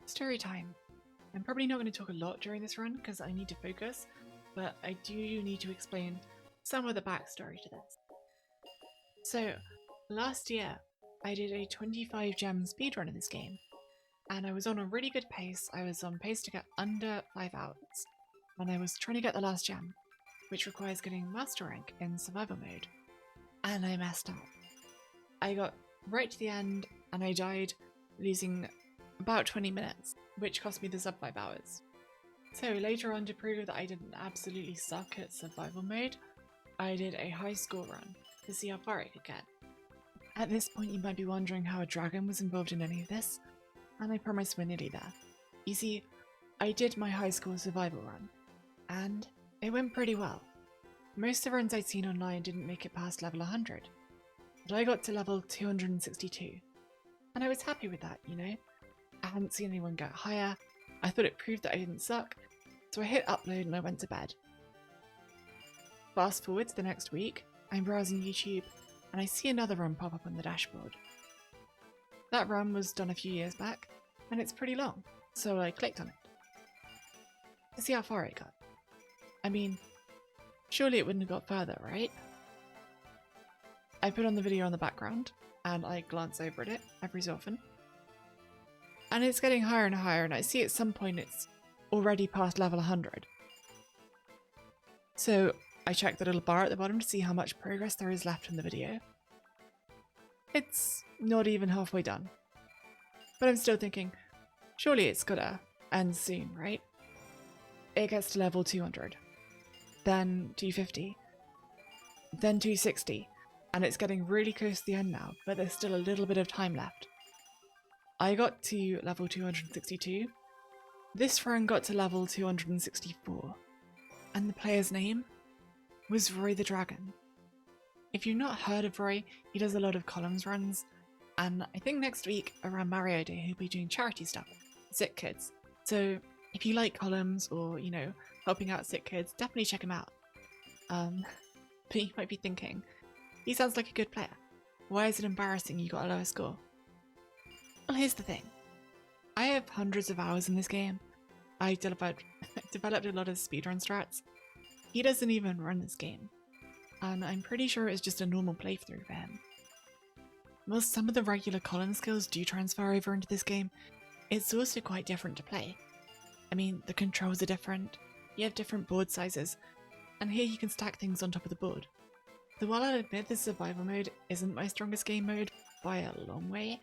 Story time. I'm probably not going to talk a lot during this run because I need to focus, but I do need to explain some of the backstory to this. So, last year I did a 25 gem speedrun of this game, and I was on a really good pace. I was on pace to get under 5 hours, and I was trying to get the last gem, which requires getting master rank in survival mode, and I messed up. I got right to the end and I died, losing about 20 minutes, which cost me the sub 5 hours. So later on, to prove that I didn't absolutely suck at survival mode, I did a high score run to see how far I could get. At this point you might be wondering how a dragon was involved in any of this, and I promise we're nearly there. You see, I did my high score survival run, and it went pretty well. Most of the runs I'd seen online didn't make it past level 100, but I got to level 262, and I was happy with that, you know? I hadn't seen anyone get higher, I thought it proved that I didn't suck, so I hit upload and I went to bed. Fast forward to the next week, I'm browsing YouTube and I see another run pop up on the dashboard. That run was done a few years back, and it's pretty long, so I clicked on it to see how far it got. I mean, surely it wouldn't have got further, right? I put on the video on the background, and I glance over at it every so often. And it's getting higher and higher, and I see at some point it's already past level 100. So I check the little bar at the bottom to see how much progress there is left in the video. It's not even halfway done. But I'm still thinking, surely it's gotta end soon, right? It gets to level 200, then 250, then 260, and it's getting really close to the end now, but there's still a little bit of time left. I got to level 262. This run got to level 264, and the player's name was RoyTheDragon. If you've not heard of Roy, he does a lot of columns runs, and I think next week around Mario Day he'll be doing charity stuff, sick kids. So if you like columns or, you know, helping out sick kids, definitely check him out. But you might be thinking, he sounds like a good player. Why is it embarrassing you got a lower score? Well, here's the thing. I have hundreds of hours in this game. I developed a lot of speedrun strats. He doesn't even run this game, and I'm pretty sure it's just a normal playthrough for him. While some of the regular column skills do transfer over into this game, it's also quite different to play. I mean, the controls are different, you have different board sizes, and here you can stack things on top of the board. So while I'll admit the survival mode isn't my strongest game mode by a long way,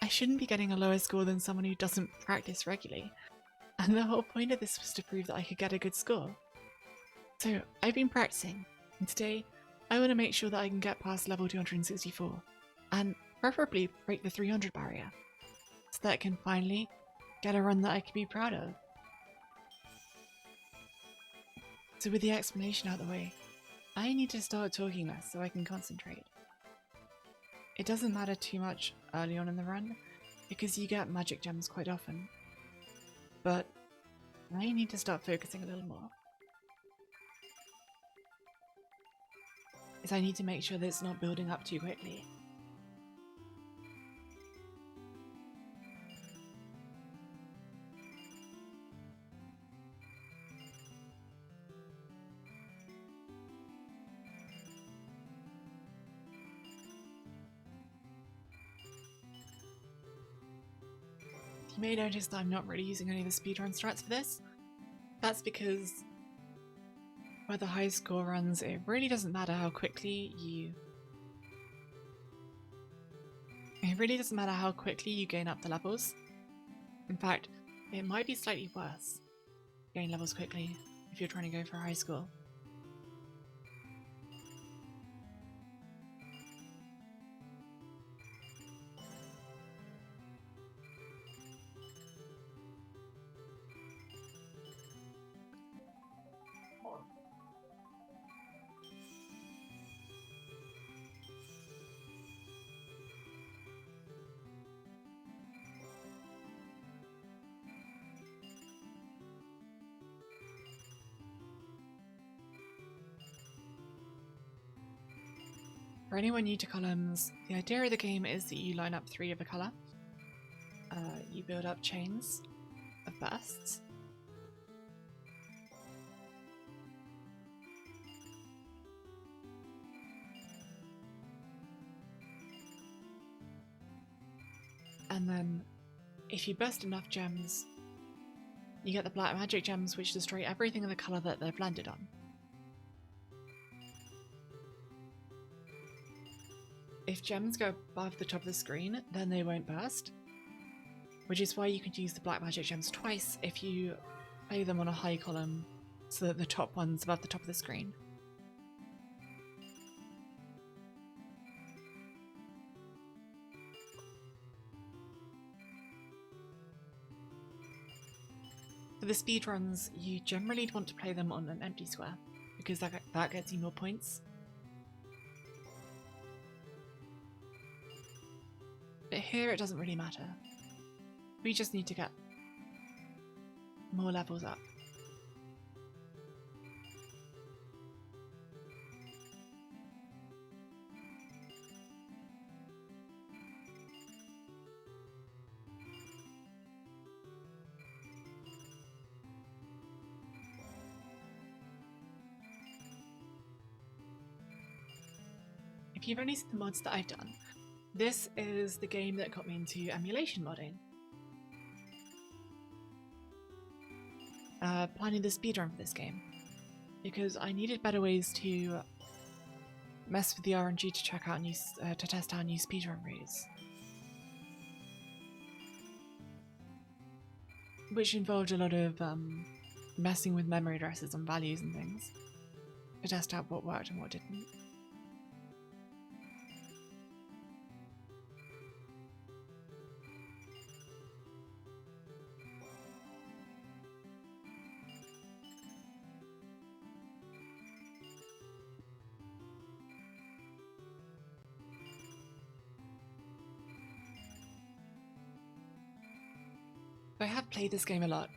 I shouldn't be getting a lower score than someone who doesn't practice regularly, and the whole point of this was to prove that I could get a good score. So I've been practicing, and today I want to make sure that I can get past level 264, and preferably break the 300 barrier, so that I can finally get a run that I can be proud of. So with the explanation out of the way, I need to start talking less so I can concentrate. It doesn't matter too much early on in the run, because you get magic gems quite often, but I need to start focusing a little more. Is I need to make sure that it's not building up too quickly. You may notice that I'm not really using any of the speedrun strats for this. That's because for the high score runs, it really doesn't matter how quickly you gain up the levels. In fact, it might be slightly worse to gain levels quickly if you're trying to go for high score. For anyone new to columns, the idea of the game is that you line up 3 of a colour. you build up chains of bursts. And then, if you burst enough gems, you get the black magic gems, which destroy everything in the colour that they're blended on. If gems go above the top of the screen, then they won't burst, which is why you can use the black magic gems twice if you play them on a high column so that the top one's above the top of the screen. For the speedruns, you generally want to play them on an empty square, because that gets you more points. But here it doesn't really matter. We just need to get more levels up. If you've only seen the mods that I've done, this is the game that got me into emulation modding. Planning the speedrun for this game, because I needed better ways to mess with the RNG to check out new, to test out new speedrun routes, which involved a lot of messing with memory addresses and values and things to test out what worked and what didn't. I have played this game a lot.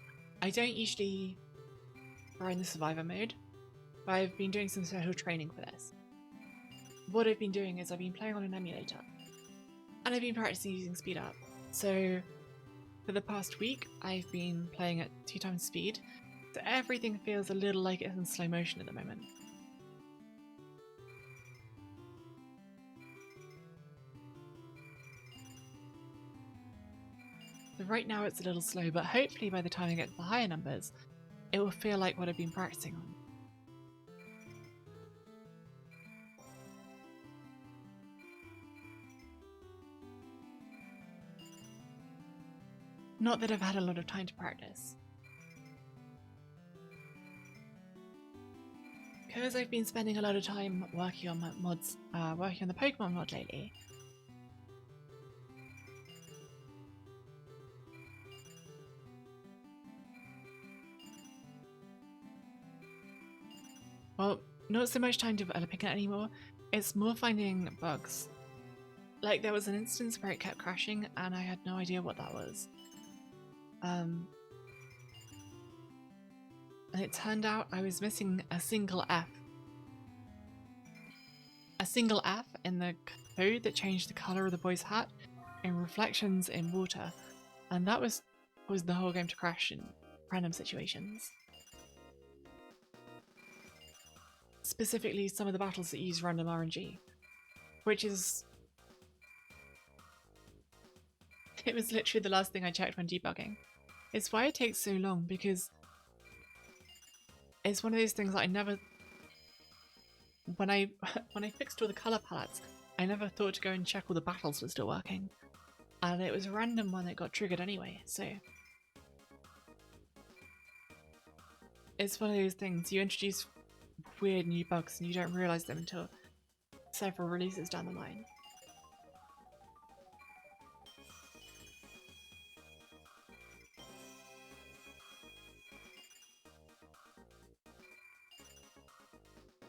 I don't usually run the survivor mode, but I've been doing some special training for this. What I've been doing is I've been playing on an emulator, and I've been practicing using speed up. So for the past week, I've been playing at 2 times speed, so everything feels a little like it's in slow motion at the moment. So right now it's a little slow, but hopefully by the time I get to the higher numbers, it will feel like what I've been practicing on. Not that I've had a lot of time to practice. Because I've been spending a lot of time working on my mods, working on the Pokemon mod lately. Well, not so much time developing it anymore, it's more finding bugs. Like, there was an instance where it kept crashing and I had no idea what that was. And it turned out I was missing a single F. A single F in the code that changed the colour of the boy's hat in reflections in water. And that was the whole game to crash in random situations. Specifically some of the battles that use random RNG, which is... It was literally the last thing I checked when debugging. It's why it takes so long, because it's one of those things that I never... When I fixed all the colour palettes, I never thought to go and check all the battles were still working. And it was a random one that got triggered anyway, so... It's one of those things, you introduce weird new bugs and you don't realise them until several releases down the line.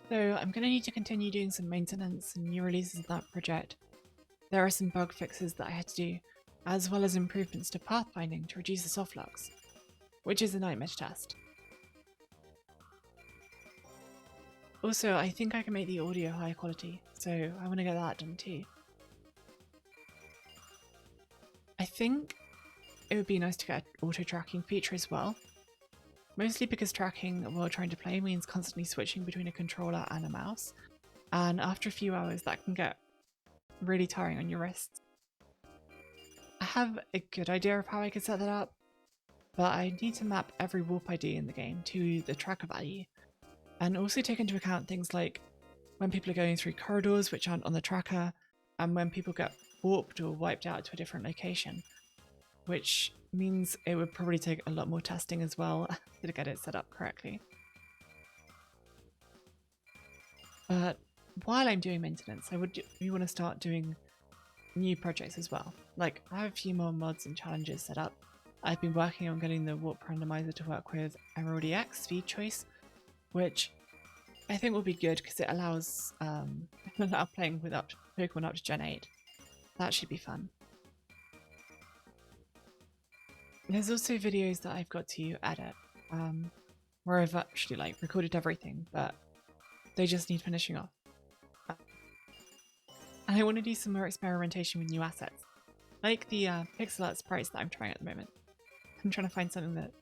So I'm going to need to continue doing some maintenance and new releases of that project. There are some bug fixes that I had to do, as well as improvements to pathfinding to reduce the softlocks, which is a nightmare to test. Also, I think I can make the audio higher quality, so I want to get that done too. I think it would be nice to get an auto tracking feature as well. Mostly because tracking while trying to play means constantly switching between a controller and a mouse. And after a few hours that can get really tiring on your wrists. I have a good idea of how I could set that up, but I need to map every warp ID in the game to the tracker value, and also take into account things like when people are going through corridors which aren't on the tracker, and when people get warped or wiped out to a different location, which means it would probably take a lot more testing as well to get it set up correctly. But while I'm doing maintenance, I would want to start doing new projects as well. Like, I have a few more mods and challenges set up. I've been working on getting the warp randomizer to work with Emerald EX speed choice, which I think will be good because it allows playing with Pokemon up to Gen 8. That should be fun. There's also videos that I've got to edit, where I've actually recorded everything, but they just need finishing off. And I want to do some more experimentation with new assets, like the pixel art sprites that I'm trying at the moment. I'm trying to find something that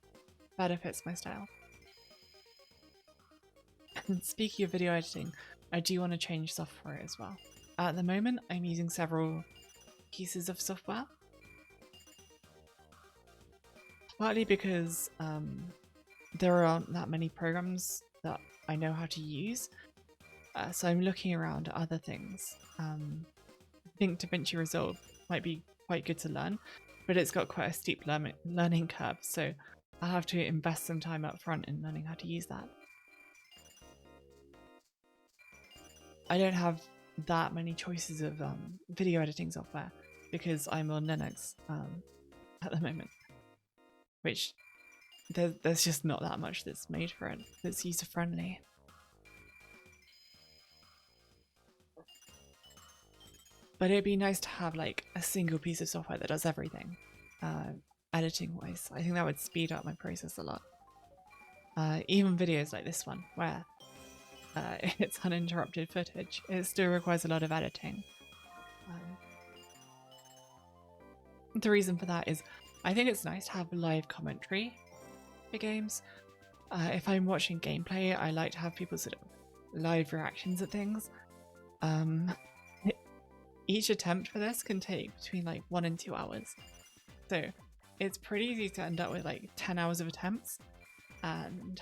better fits my style. And speaking of video editing, I do want to change software as well. At the moment, I'm using several pieces of software. Partly because there aren't that many programs that I know how to use, so I'm looking around at other things. I think DaVinci Resolve might be quite good to learn, but it's got quite a steep learning curve, so I'll have to invest some time up front in learning how to use that. I don't have that many choices of video editing software because I'm on Linux at the moment, which there's just not that much that's made for it that's user-friendly. But it'd be nice to have like a single piece of software that does everything, editing wise. I think that would speed up my process a lot. Even videos like this one, where it's uninterrupted footage, it still requires a lot of editing. The reason for that is I think it's nice to have live commentary for games. If I'm watching gameplay, I like to have people sort of live reactions at things. Each attempt for this can take between 1 and 2 hours. So it's pretty easy to end up with 10 hours of attempts, and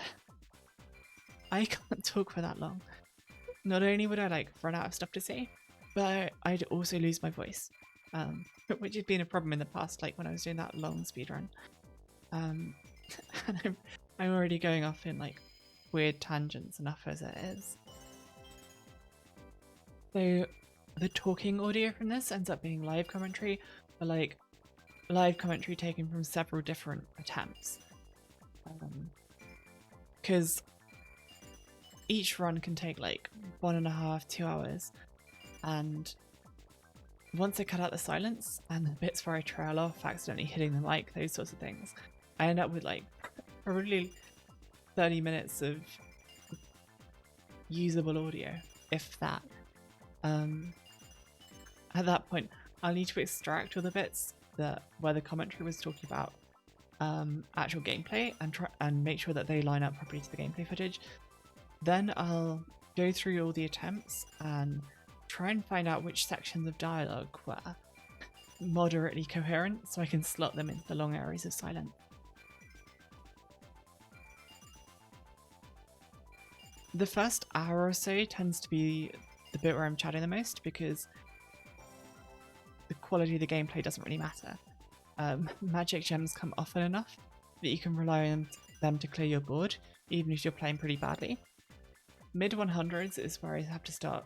I can't talk for that long. Not only would I run out of stuff to say, but I'd also lose my voice, which has been a problem in the past, when I was doing that long speedrun. And I'm already going off in weird tangents enough as it is. So the talking audio from this ends up being live commentary, but live commentary taken from several different attempts. Because each run can take 1.5 to 2 hours, and once I cut out the silence and the bits where I trail off, accidentally hitting the mic, those sorts of things, I end up with probably 30 minutes of usable audio, if that. At that point, I'll need to extract all the bits where the commentary was talking about actual gameplay and make sure that they line up properly to the gameplay footage. Then I'll go through all the attempts and try and find out which sections of dialogue were moderately coherent so I can slot them into the long areas of silence. The first hour or so tends to be the bit where I'm chatting the most because the quality of the gameplay doesn't really matter. Magic gems come often enough that you can rely on them to clear your board, even if you're playing pretty badly. Mid 100s is where I have to start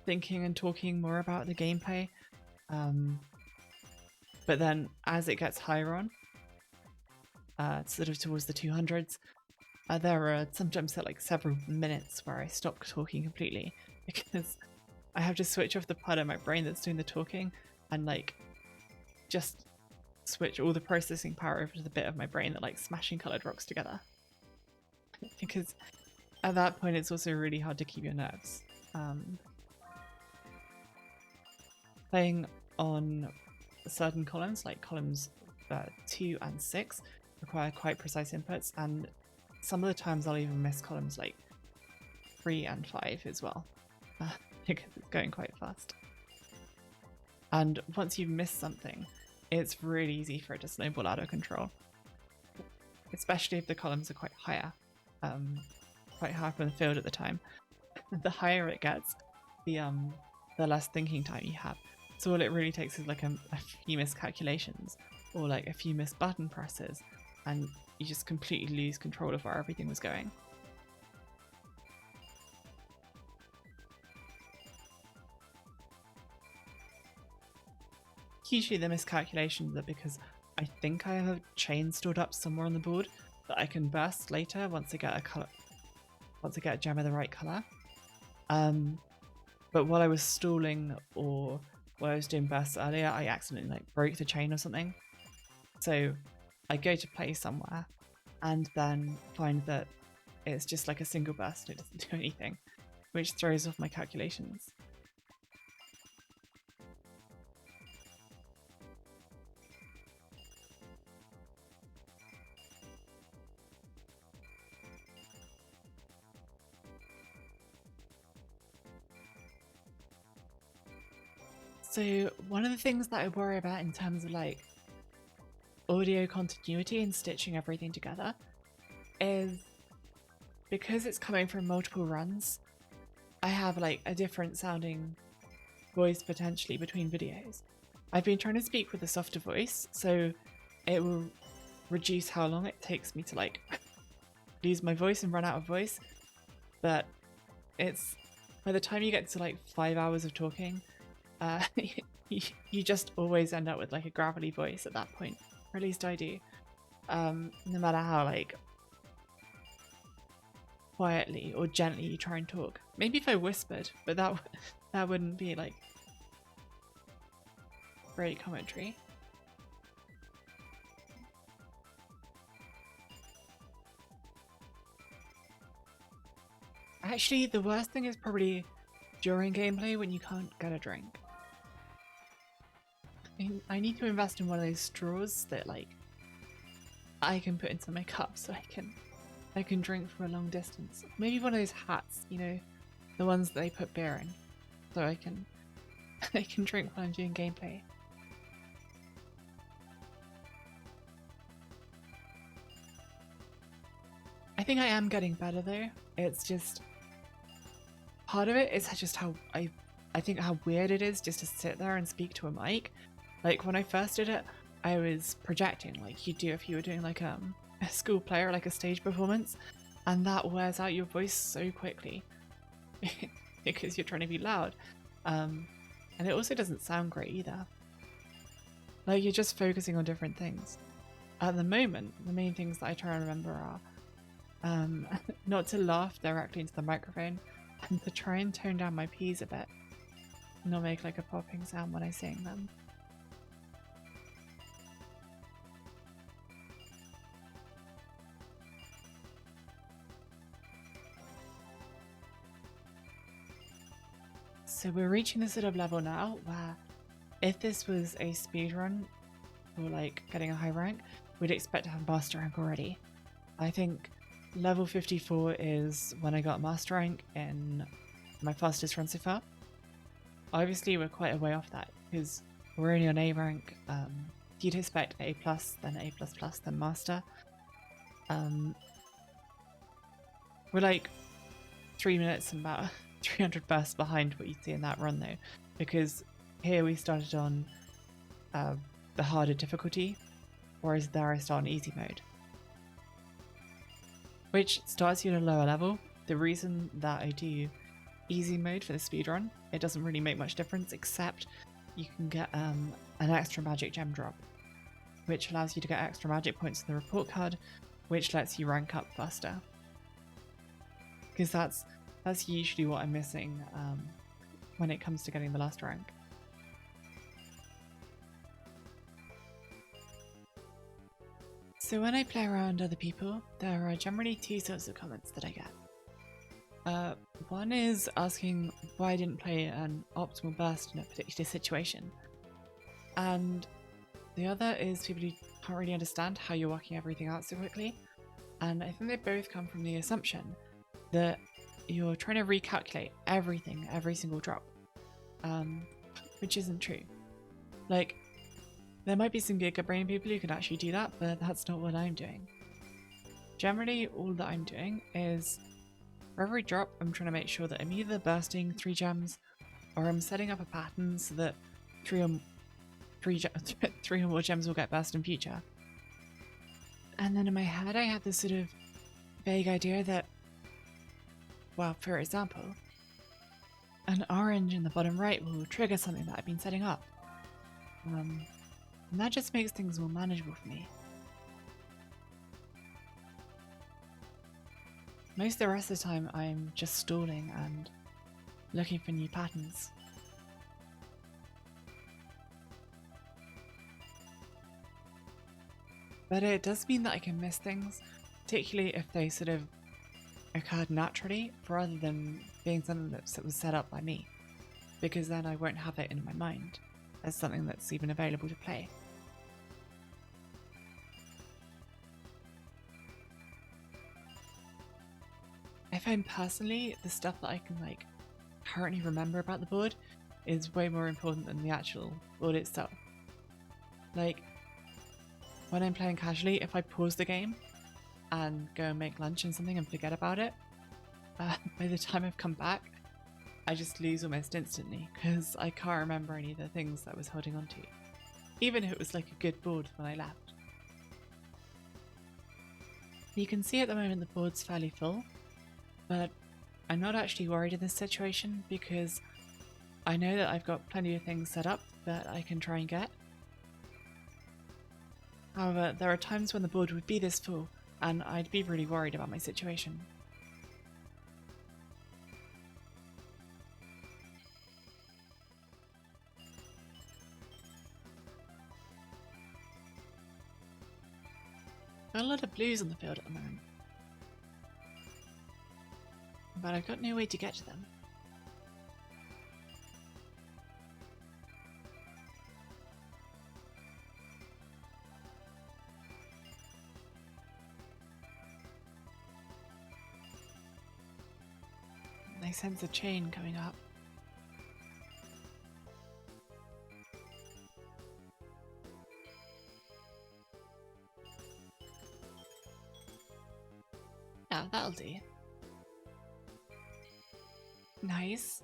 thinking and talking more about the gameplay. But then as it gets higher on, sort of towards the 200s, there are sometimes several minutes where I stop talking completely because I have to switch off the part of my brain that's doing the talking and just switch all the processing power over to the bit of my brain that smashing coloured rocks together. Because at that point it's also really hard to keep your nerves. Playing on certain columns, like columns 2 and 6 require quite precise inputs, and some of the times I'll even miss columns like 3 and 5 as well, because it's going quite fast. And once you've missed something, it's really easy for it to snowball out of control, especially if the columns are quite high up in the field at the time. The higher it gets, the less thinking time you have. So all it really takes is like a few miscalculations or like a few missed button presses, and you just completely lose control of where everything was going. Usually the miscalculations are because I think I have a chain stored up somewhere on the board that I can burst later once I get a gem of the right color. But while I was stalling or while I was doing bursts earlier, I accidentally like broke the chain or something. So I go to play somewhere and then find that it's just like a single burst, it doesn't do anything, which throws off my calculations. So one of the things that I worry about in terms of like audio continuity and stitching everything together is because it's coming from multiple runs, I have like a different sounding voice potentially between videos. I've been trying to speak with a softer voice, so it will reduce how long it takes me to like lose my voice and run out of voice. But it's by the time you get to like 5 hours of talking, you just always end up with like a gravelly voice at that point, or at least I do. No matter how like quietly or gently you try and talk. Maybe if I whispered, but that wouldn't be like great commentary. Actually, the worst thing is probably during gameplay when you can't get a drink. I need to invest in one of those straws that like I can put into my cup so I can drink for a long distance. Maybe one of those hats, you know, the ones that they put beer in, so I can drink while I'm doing gameplay. I think I am getting better though. It's just part of it is just how I think how weird it is just to sit there and speak to a mic. Like when I first did it, I was projecting like you'd do if you were doing like a school play or like a stage performance, and that wears out your voice so quickly because you're trying to be loud. And it also doesn't sound great either. Like you're just focusing on different things. At the moment, the main things that I try and remember are not to laugh directly into the microphone and to try and tone down my P's a bit, not make like a popping sound when I sing them. So we're reaching the sort of level now where if this was a speedrun or like getting a high rank, we'd expect to have master rank already. I think level 54 is when I got master rank in my fastest run so far. Obviously we're quite a way off that because we're only on A rank. You'd expect A+, then A++, then master. We're like 3 minutes and about 300 bursts behind what you'd see in that run though, because here we started on the harder difficulty, whereas there I start on easy mode, which starts you at a lower level. The reason that I do easy mode for the speedrun, it doesn't really make much difference except you can get an extra magic gem drop, which allows you to get extra magic points in the report card, which lets you rank up faster. Because that's usually what I'm missing when it comes to getting the last rank. So when I play around other people, there are generally two sorts of comments that I get. One is asking why I didn't play an optimal burst in a particular situation. And The other is people who can't really understand how you're working everything out so quickly. And I think they both come from the assumption that you're trying to recalculate everything, every single drop, which isn't true. Like, there might be some giga brain people who can actually do that, but that's not what I'm doing. Generally, all that I'm doing is for every drop, I'm trying to make sure that I'm either bursting 3 gems or I'm setting up a pattern so that 3 or more gems will get burst in future. And then in my head, I had this sort of vague idea that, well, for example, an orange in the bottom right will trigger something that I've been setting up. And that just makes things more manageable for me. Most of the rest of the time, I'm just stalling and looking for new patterns. But it does mean that I can miss things, particularly if they sort of occurred naturally rather than being something that was set up by me, because then I won't have it in my mind as something that's even available to play. I find personally the stuff that I can like currently remember about the board is way more important than the actual board itself. Like, when I'm playing casually, if I pause the game and go and make lunch and something and forget about it, by the time I've come back, I just lose almost instantly because I can't remember any of the things that I was holding on to, even if it was like a good board when I left. You can see at the moment the board's fairly full, but I'm not actually worried in this situation because I know that I've got plenty of things set up that I can try and get. However, there are times when the board would be this full and I'd be really worried about my situation. Got a lot of blues on the field at the moment, but I've got no way to get to them. I sense a chain coming up. Yeah, that'll do. Nice.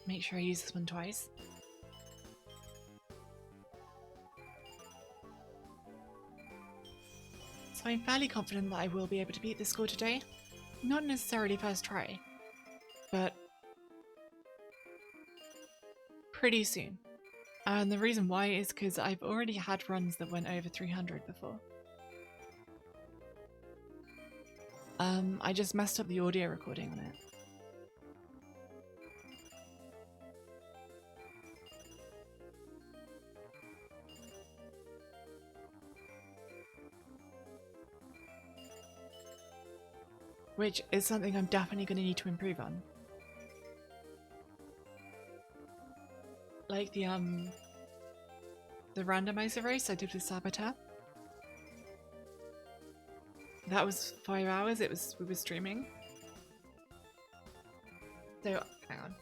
Make sure I use this one twice. So I'm fairly confident that I will be able to beat this score today. Not necessarily first try, but pretty soon. And the reason why is because I've already had runs that went over 300 before. I just messed up the audio recording on it. Which is something I'm definitely going to need to improve on. Like the randomizer race I did with Saboteur. That was 5 hours, we were streaming. So, hang on.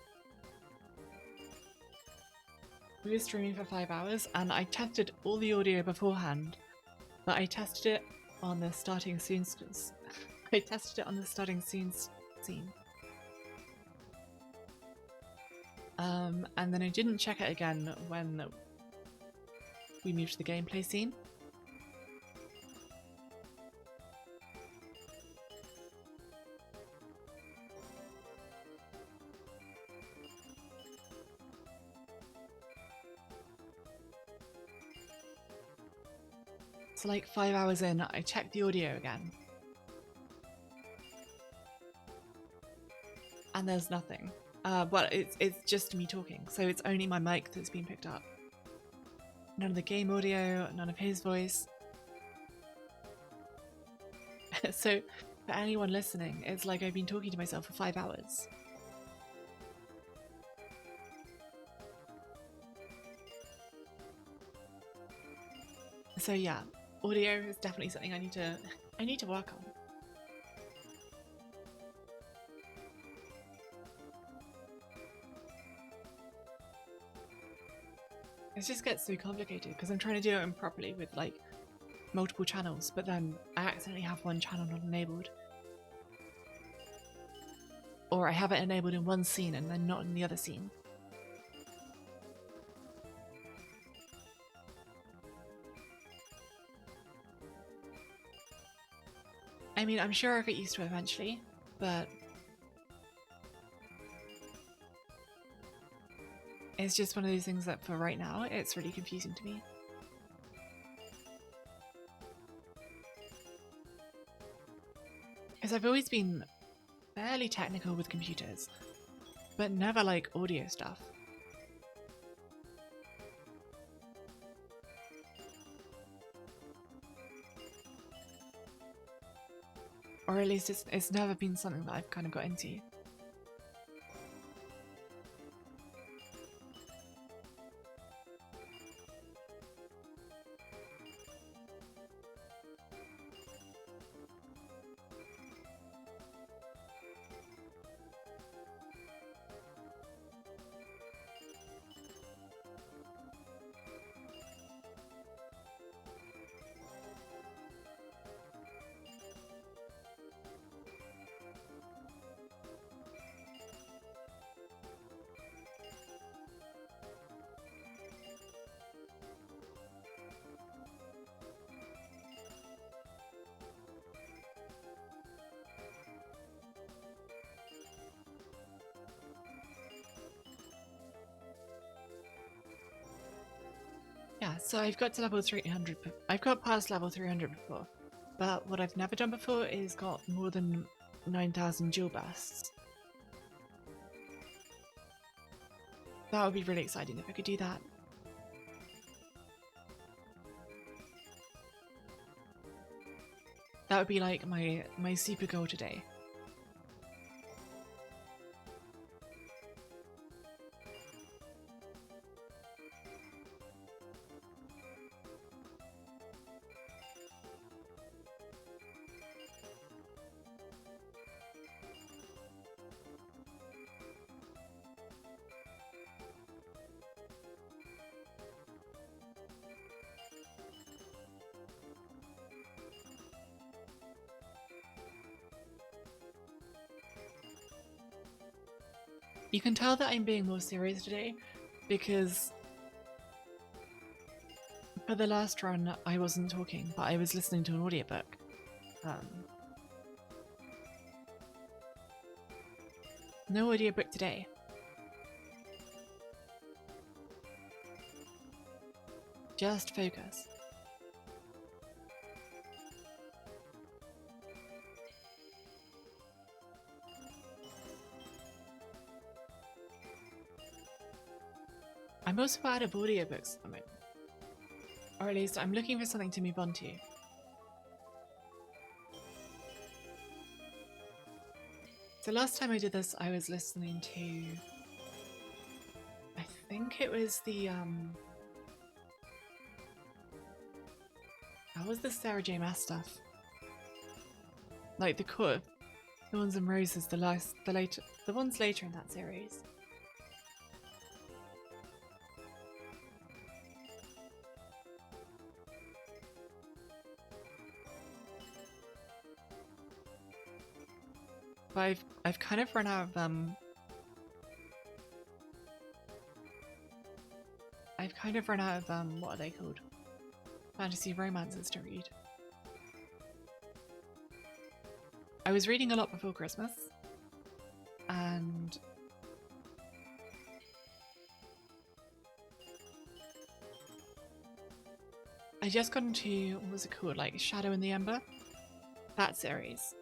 We were streaming for 5 hours and I tested all the audio beforehand, but I tested it on the starting scene. I tested it on the starting scene. And then I didn't check it again when we moved to the gameplay scene. So like 5 hours in, I checked the audio again. And there's nothing. Well, it's just me talking, so it's only my mic that's been picked up. None of the game audio, none of his voice. So for anyone listening, it's like I've been talking to myself for 5 hours. So yeah, audio is definitely something I need to work on. It just gets so complicated because I'm trying to do it improperly with like multiple channels, but then I accidentally have one channel not enabled. Or I have it enabled in one scene and then not in the other scene. I mean, I'm sure I'll get used to it eventually, but it's just one of those things that for right now, it's really confusing to me. Because I've always been fairly technical with computers, but never like audio stuff. Or at least it's never been something that I've kind of got into. Yeah, so I've got to level 300. I've got past level 300 before, but what I've never done before is got more than 9,000 jewel bursts. That would be really exciting if I could do that. That would be like my super goal today. You can tell that I'm being more serious today because for the last run I wasn't talking, but I was listening to an audiobook. No audiobook today. Just focus. I'm also out of audiobooks at the moment. Or at least I'm looking for something to move on to. So last time I did this, I was listening to... I think it was the, How was the Sarah J. Maas stuff? Like the core, the ones in Roses, the ones later in that series. But I've kind of run out of what are they called? Fantasy romances to read. I was reading a lot before Christmas, and I just got into, what was it called, like Shadow in the Ember? That series.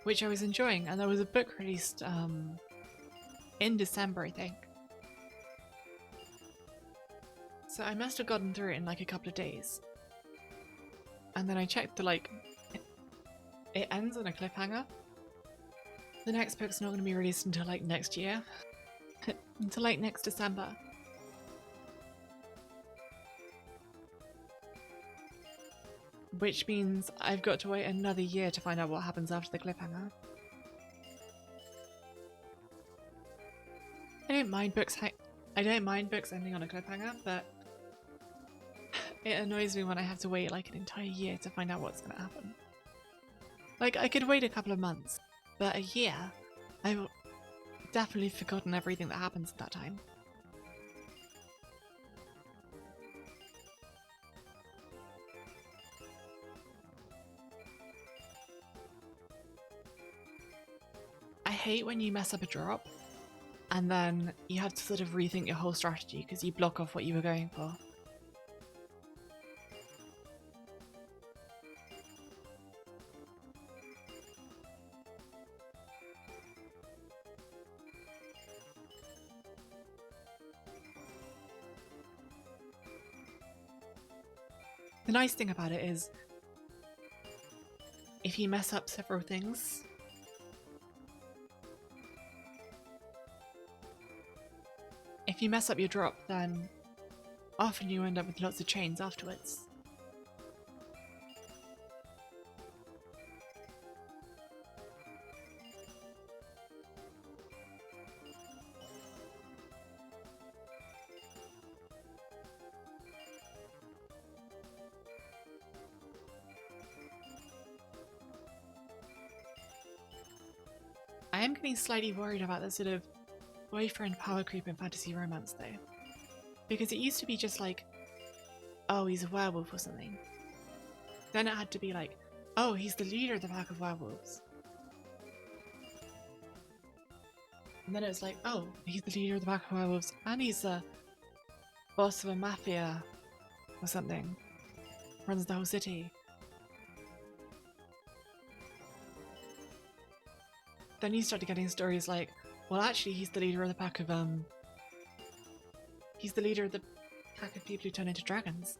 Which I was enjoying, and there was a book released in December, I think. So I must have gotten through it in like a couple of days. And then I checked the it ends on a cliffhanger. The next book's not going to be released until like next year. Until like next December. Which means I've got to wait another year to find out what happens after the cliffhanger. I don't mind books ending on a cliffhanger, but it annoys me when I have to wait like an entire year to find out what's going to happen. Like, I could wait a couple of months, but a year? I've definitely forgotten everything that happens at that time. I hate when you mess up a drop and then you have to sort of rethink your whole strategy because you block off what you were going for. The nice thing about it is, if you mess up several things, if you mess up your drop, then often you end up with lots of chains afterwards. I am getting slightly worried about the sort of boyfriend power creep in fantasy romance though. Because it used to be just like, oh, he's a werewolf or something. Then it had to be like, oh, he's the leader of the pack of werewolves. And then it was like, oh, he's the leader of the pack of werewolves and he's the boss of a mafia or something. Runs the whole city. Then you started getting stories like, well, actually, he's the leader of the pack of, he's the leader of the pack of people who turn into dragons.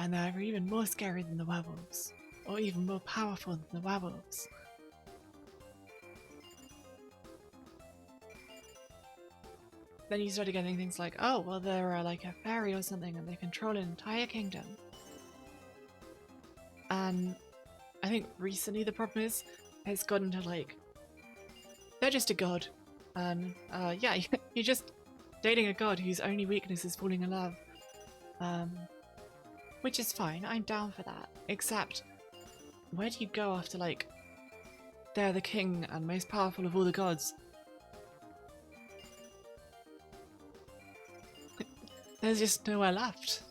And they're even more scary than the werewolves. Or even more powerful than the werewolves. Then you started getting things like, oh, well, they're like a fairy or something and they control an entire kingdom. And I think recently the problem is, it's gotten to like, they're just a god. And yeah, you're just dating a god whose only weakness is falling in love. Which is fine, I'm down for that. Except, where do you go after like, they're the king and most powerful of all the gods? There's just nowhere left.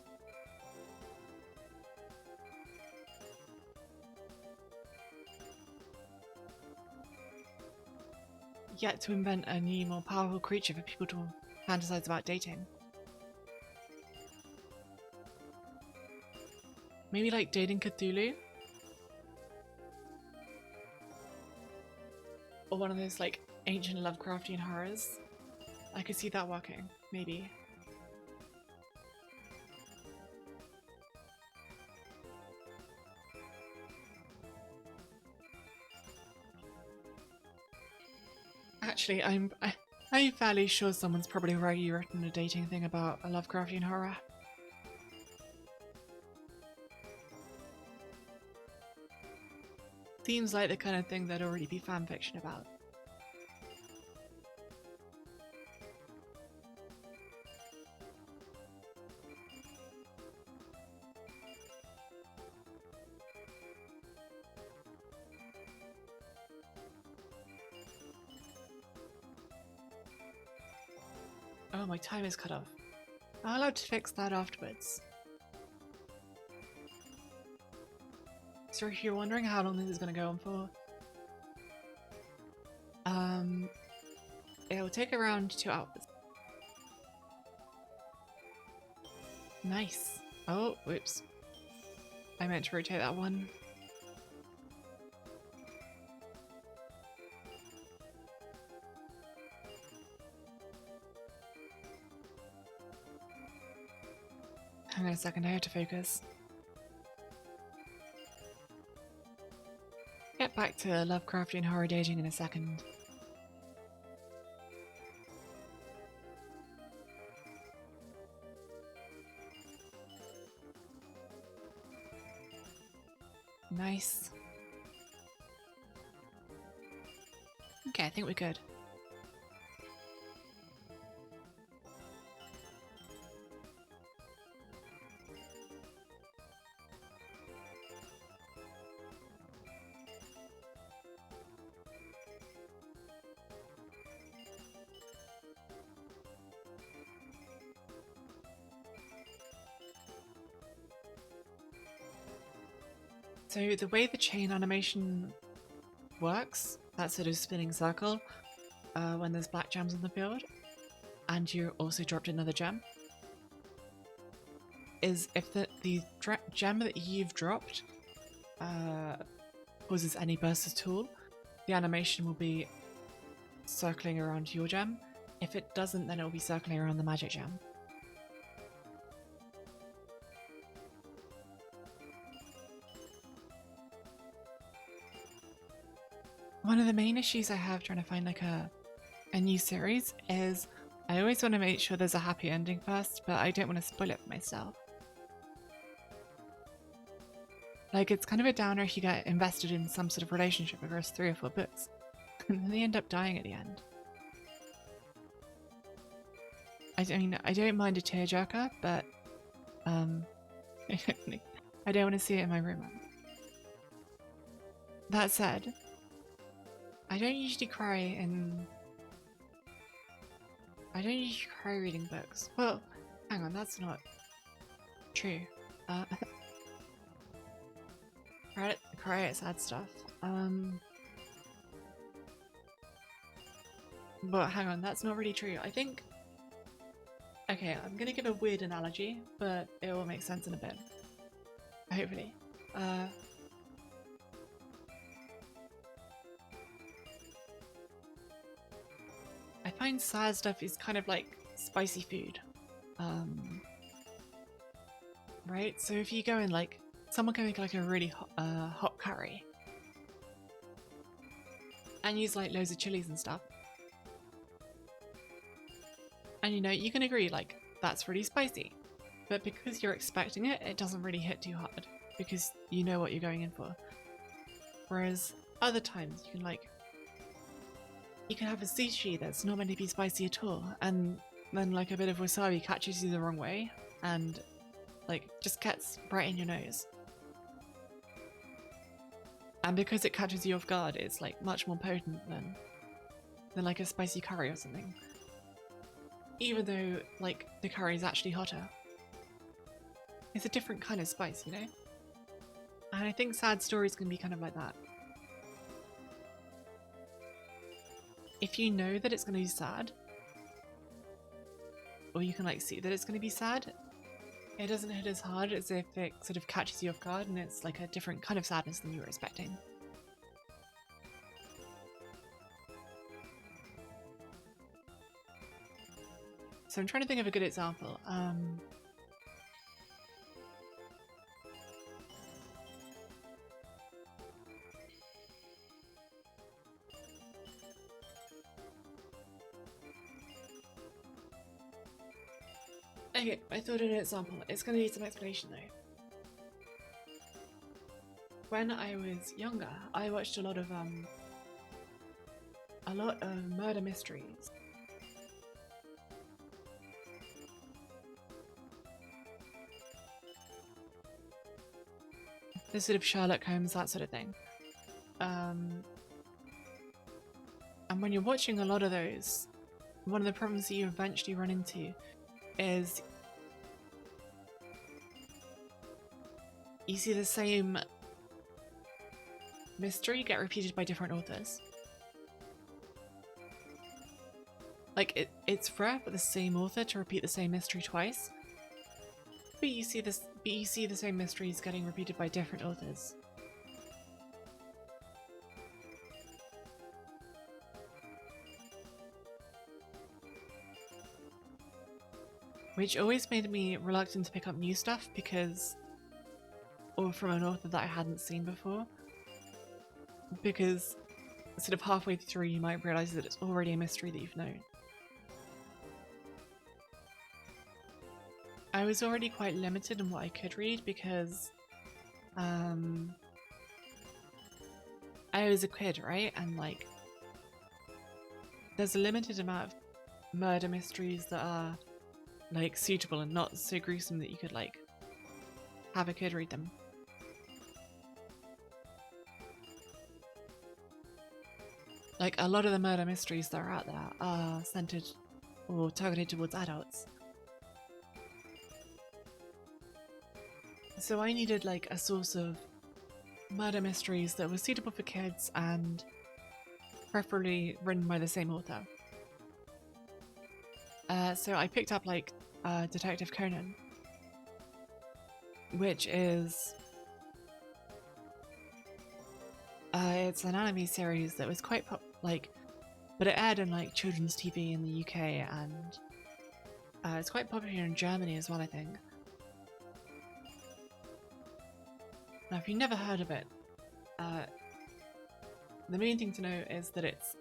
Yet to invent a new, more powerful creature for people to fantasize about dating. Maybe like dating Cthulhu? Or one of those like ancient Lovecraftian horrors. I could see that working, maybe. Actually, I'm fairly sure someone's probably already written a dating thing about a Lovecraftian horror. Seems like the kind of thing there'd already be fanfiction about. Oh, my time is cut off. I'm allowed to fix that afterwards. So if you're wondering how long this is going to go on for, it will take around 2 hours. Nice. Oh, whoops. I meant to rotate that one. Hang on a second, I have to focus. Get back to Lovecraftian horror dating in a second. Nice. Okay, I think we're good. So the way the chain animation works, that sort of spinning circle, when there's black gems on the field, and you also dropped another gem, is if the gem that you've dropped causes any burst at all, the animation will be circling around your gem. If it doesn't, then it will be circling around the magic gem. One of the main issues I have trying to find like a new series is I always want to make sure there's a happy ending first, but I don't want to spoil it for myself. Like, it's kind of a downer if you get invested in some sort of relationship across 3 or 4 books, and then they end up dying at the end. I mean, I don't mind a tearjerker, but I don't want to see it in my room. That said, I don't usually cry reading books. Well, hang on, that's not true. Cry at sad stuff. But hang on, that's not really true. I think... Okay, I'm gonna give a weird analogy, but it will make sense in a bit. Hopefully. I find sad stuff is kind of like spicy food. Right? So if you go in like... Someone can make like a really hot curry. And use like loads of chilies and stuff. And you know, you can agree like, that's really spicy. But because you're expecting it, it doesn't really hit too hard. Because you know what you're going in for. Whereas other times you can like... You can have a sushi that's not meant to be spicy at all. And then like a bit of wasabi catches you the wrong way. And like just gets right in your nose. And because it catches you off guard, it's like much more potent than like a spicy curry or something. Even though like the curry is actually hotter. It's a different kind of spice, you know? And I think sad stories can be kind of like that. If you know that it's going to be sad, or you can like see that it's going to be sad, it doesn't hit as hard as if it sort of catches you off guard and it's like a different kind of sadness than you were expecting. So I'm trying to think of a good example. Okay, I thought of an example. It's going to need some explanation though. When I was younger, I watched a lot of murder mysteries. The sort of Sherlock Holmes, that sort of thing. And when you're watching a lot of those, one of the problems that you eventually run into is you see the same mystery get repeated by different authors. Like it's rare for the same author to repeat the same mystery twice, but you see the same mysteries getting repeated by different authors. Which always made me reluctant to pick up new stuff or from an author that I hadn't seen before. because sort of halfway through you might realise that it's already a mystery that you've known. I was already quite limited in what I could read because I was a kid, right? And like there's a limited amount of murder mysteries that are like suitable and not so gruesome that you could like have a kid read them. Like a lot of the murder mysteries that are out there are centered or targeted towards adults. So I needed like a source of murder mysteries that was suitable for kids and preferably written by the same author. So I picked up like Detective Conan, which is it's an anime series that was quite but it aired in like children's TV in the UK, and it's quite popular in Germany as well, I think. Now, if you've never heard of it, the main thing to know is that it's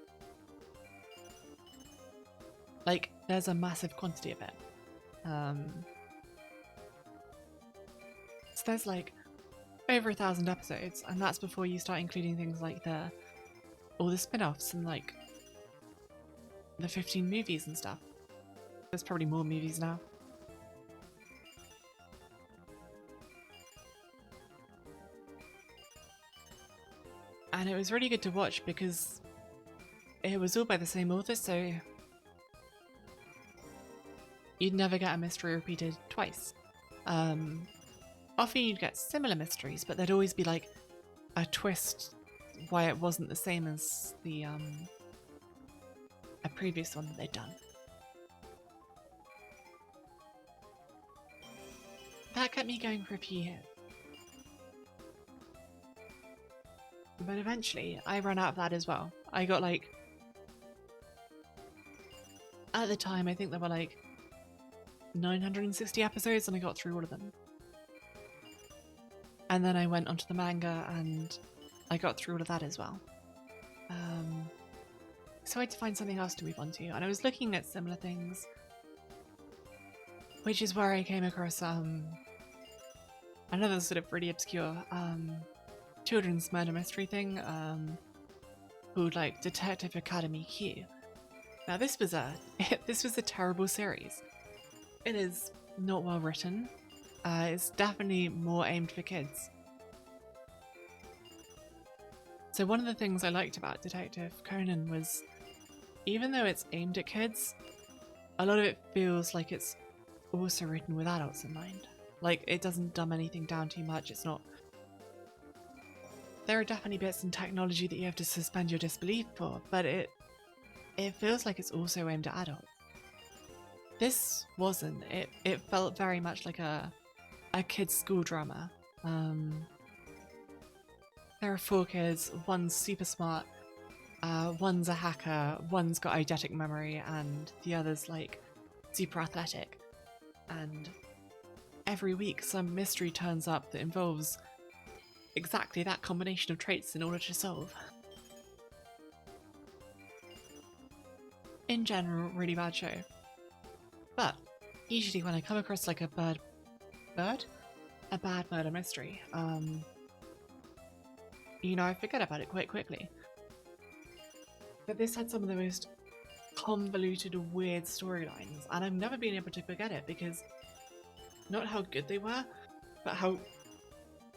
like there's a massive quantity of it. So there's like over 1,000 episodes, and that's before you start including things like all the spin-offs and like the 15 movies and stuff. There's probably more movies now. And it was really good to watch because it was all by the same author, so you'd never get a mystery repeated twice. Often you'd get similar mysteries, but there'd always be like a twist why it wasn't the same as the a previous one that they'd done. That kept me going for a few years. But eventually I ran out of that as well. I got like, at the time I think there were like 960 episodes and I got through all of them. And then I went onto the manga and I got through all of that as well. So I had to find something else to move on to, and I was looking at similar things, which is where I came across another sort of really obscure children's murder mystery thing called like Detective Academy Q. Now this was a terrible series. It is not well written. It's definitely more aimed for kids. So one of the things I liked about Detective Conan was, even though it's aimed at kids, a lot of it feels like it's also written with adults in mind. Like, it doesn't dumb anything down too much. It's not... There are definitely bits in technology that you have to suspend your disbelief for, but it feels like it's also aimed at adults. This wasn't. It felt very much like a kid's school drama. There are 4 kids, one's super smart, one's a hacker, one's got eidetic memory, and the other's like super athletic. And every week some mystery turns up that involves exactly that combination of traits in order to solve. In general, really bad show. But usually when I come across like a bad murder mystery, you know, I forget about it quite quickly. But this had some of the most convoluted, weird storylines, and I've never been able to forget it because not how good they were, but how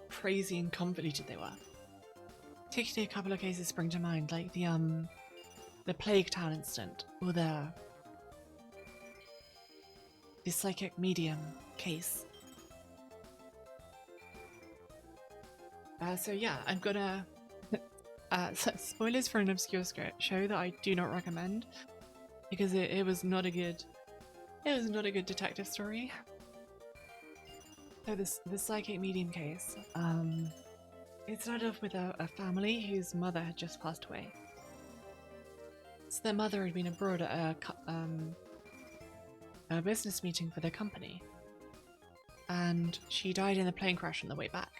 crazy and convoluted they were. Particularly a couple of cases spring to mind, like the Plague Town incident, or the psychic medium case. So yeah, I'm gonna spoilers for an obscure show that I do not recommend because it was not a good detective story. So the psychic medium case, it started off with a family whose mother had just passed away. So their mother had been abroad at a business meeting for their company, and she died in a plane crash on the way back.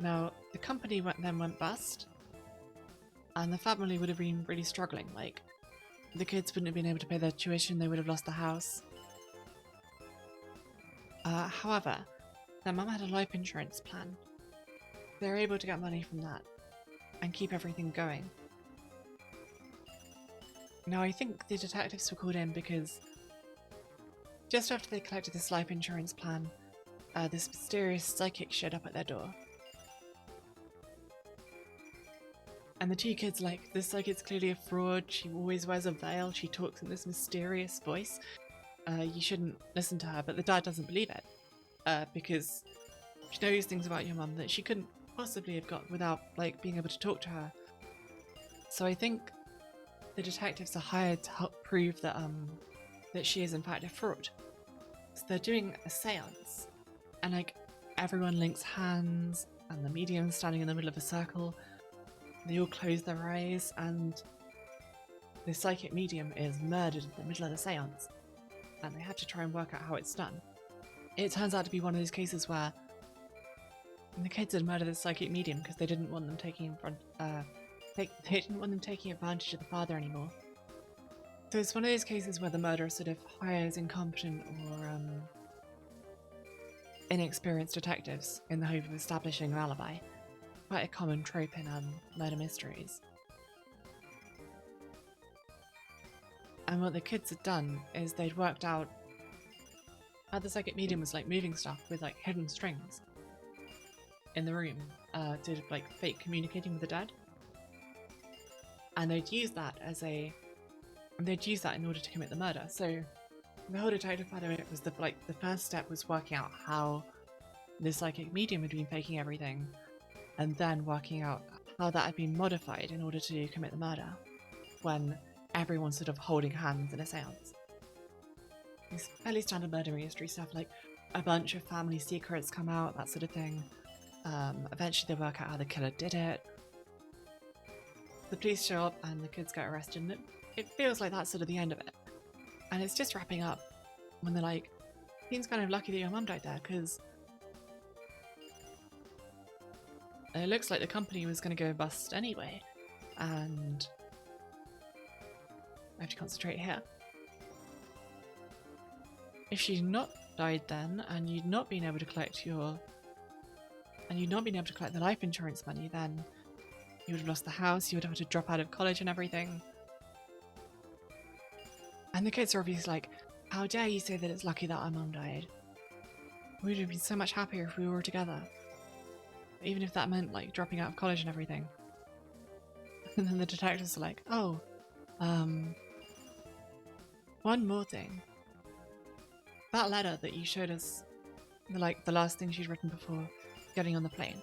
Now, the company then went bust, and the family would have been really struggling. Like, the kids wouldn't have been able to pay their tuition, they would have lost the house. However, their mum had a life insurance plan. They were able to get money from that and keep everything going. Now, I think the detectives were called in because just after they collected this life insurance plan, this mysterious psychic showed up at their door. And the two kids like, this psychic's clearly a fraud, she always wears a veil, she talks in this mysterious voice. You shouldn't listen to her, but the dad doesn't believe it. Because she knows things about your mum that she couldn't possibly have got without, like, being able to talk to her. So I think the detectives are hired to help prove that, that she is in fact a fraud. So they're doing a seance, and like, everyone links hands, and the medium's standing in the middle of a circle. They all close their eyes, and the psychic medium is murdered in the middle of the seance, and they had to try and work out how it's done. It turns out to be one of those cases where the kids had murdered the psychic medium because they didn't want them taking they didn't want them taking advantage of the father anymore. So it's one of those cases where the murderer sort of hires incompetent or inexperienced detectives in the hope of establishing an alibi. Quite a common trope in murder mysteries. And what the kids had done is they'd worked out how the psychic medium was like moving stuff with like hidden strings in the room to like fake communicating with the dead. And they'd use that in order to commit the murder. So the whole detective part of it was the first step was working out how the psychic medium had been faking everything, and then working out how that had been modified in order to commit the murder when everyone's sort of holding hands in a seance. It's fairly standard murder mystery stuff, like a bunch of family secrets come out, that sort of thing. Eventually they work out how the killer did it. The police show up and the kids get arrested, and it feels like that's sort of the end of it. And it's just wrapping up when they're like, seems kind of lucky that your mum died there, because it looks like the company was going to go bust anyway. And I have to concentrate here. If she'd not died then, and you'd not been able to collect the life insurance money, then you would have lost the house, you would have to drop out of college and everything. And the kids are obviously like, how dare you say that it's lucky that our mum died? We would have been so much happier if we were together. Even if that meant like dropping out of college and everything. And then the detectives are like, oh, one more thing. That letter that you showed us, the last thing she'd written before getting on the plane.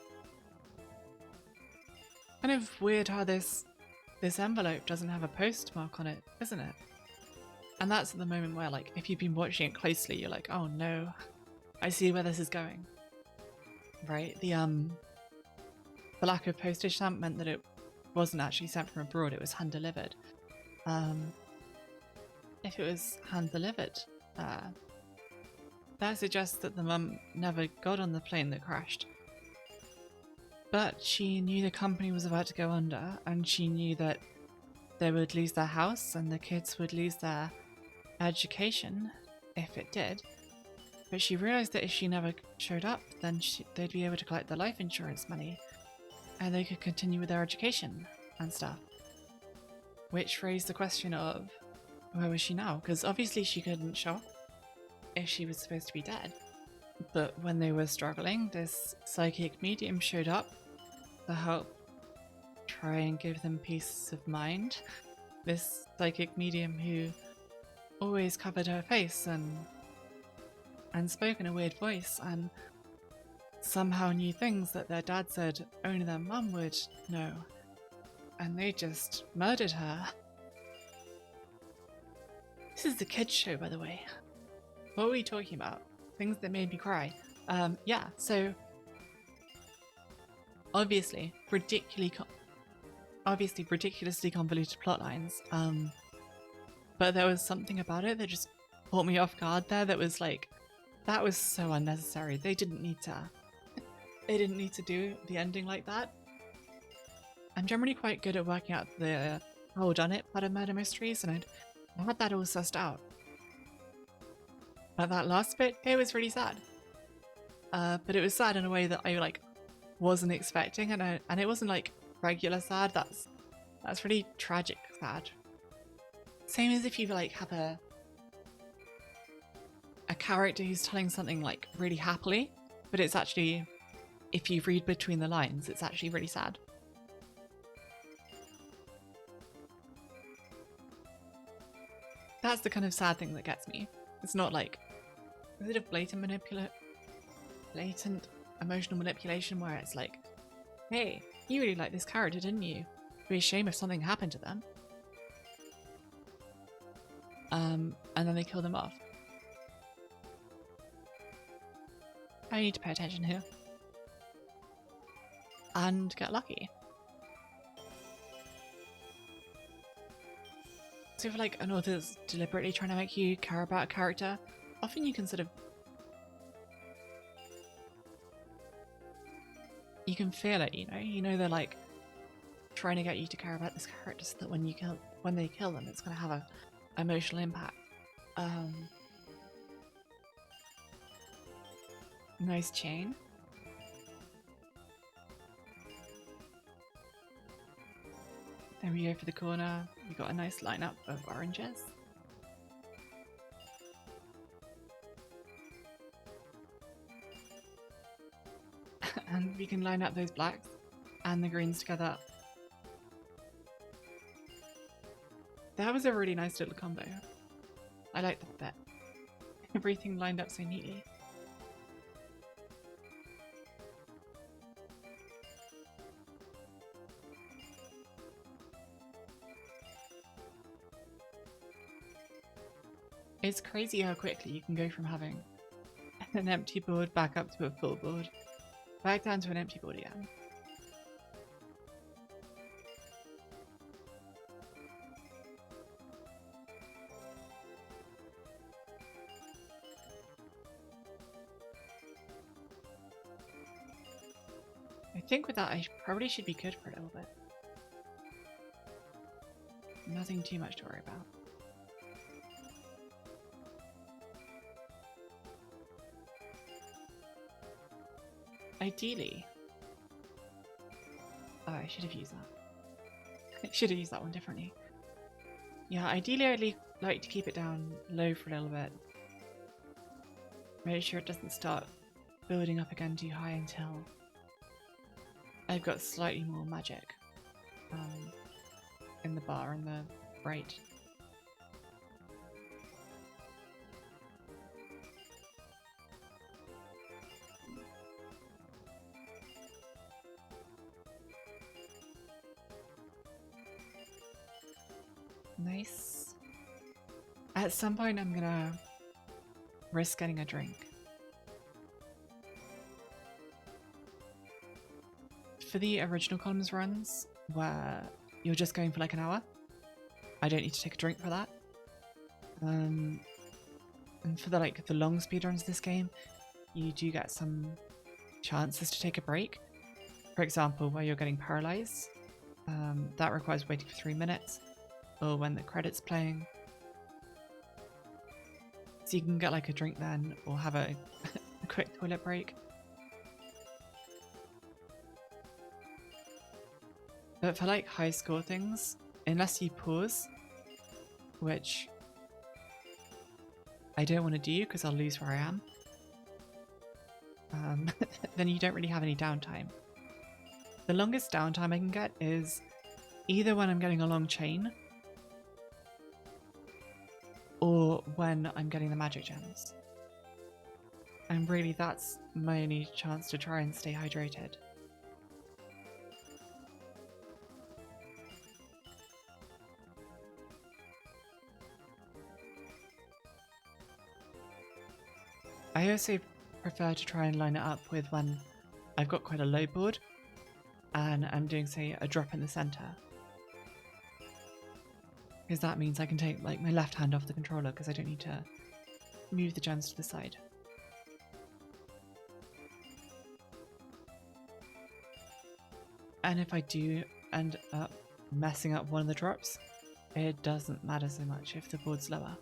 Kind of weird how this envelope doesn't have a postmark on it, isn't it? And that's at the moment where, like, if you've been watching it closely, you're like, oh no, I see where this is going. Right? The lack of postage stamp meant that it wasn't actually sent from abroad, it was hand-delivered. If it was hand-delivered, that suggests that the mum never got on the plane that crashed. But she knew the company was about to go under, and she knew that they would lose their house and the kids would lose their education if it did. But she realised that if she never showed up, then they'd be able to collect the life insurance money and they could continue with their education and stuff. Which raised the question of, where was she now? Because obviously she couldn't show up if she was supposed to be dead. But when they were struggling, this psychic medium showed up to help try and give them peace of mind. This psychic medium who always covered her face and spoke in a weird voice and somehow knew things that their dad said only their mum would know. And they just murdered her. This is the kids' show, by the way. What were we talking about? Things that made me cry. Yeah, so obviously ridiculously convoluted plot lines. But there was something about it that just caught me off guard there that was like, that was so unnecessary. They didn't need to do the ending like that. I'm generally quite good at working out the how done it part of murder mysteries, and I had that all sussed out. But that last bit, it was really sad. But it was sad in a way that I like wasn't expecting, and it wasn't like regular sad. That's really tragic sad. Same as if you like have a character who's telling something like really happily, but it's actually, if you read between the lines, it's actually really sad. That's the kind of sad thing that gets me. It's not like, is it a blatant emotional manipulation where it's like, hey, you really like this character, didn't you? It'd be a shame if something happened to them. And then they kill them off. I need to pay attention here. And get lucky. So if like an author's deliberately trying to make you care about a character, often you can sort of... you can feel it, you know they're like trying to get you to care about this character so that when they kill them, it's going to have a emotional impact. Nice chain. There we go for the corner. We got a nice lineup of oranges. And we can line up those blacks and the greens together. That was a really nice little combo. I like that bit. Everything lined up so neatly. It's crazy how quickly you can go from having an empty board back up to a full board, back down to an empty board again. I think with that I probably should be good for a little bit. Nothing too much to worry about. Ideally... oh, I should have used that. I should have used that one differently. Yeah, ideally I'd like to keep it down low for a little bit. Make sure it doesn't start building up again too high until I've got slightly more magic in the bar and the right. Nice. At some point I'm gonna risk getting a drink. For the original columns runs, where you're just going for like an hour, I don't need to take a drink for that. And for the long speedruns of this game, you do get some chances to take a break. For example, where you're getting paralyzed, that requires waiting for 3 minutes, or when the credits playing. So you can get like a drink then, or have a quick toilet break. But for like high score things, unless you pause, which I don't want to do because I'll lose where I am, then you don't really have any downtime. The longest downtime I can get is either when I'm getting a long chain or when I'm getting the magic gems. And really that's my only chance to try and stay hydrated. I also prefer to try and line it up with when I've got quite a low board and I'm doing, say, a drop in the center. Because that means I can take like my left hand off the controller because I don't need to move the gems to the side. And if I do end up messing up one of the drops, it doesn't matter so much if the board's lower.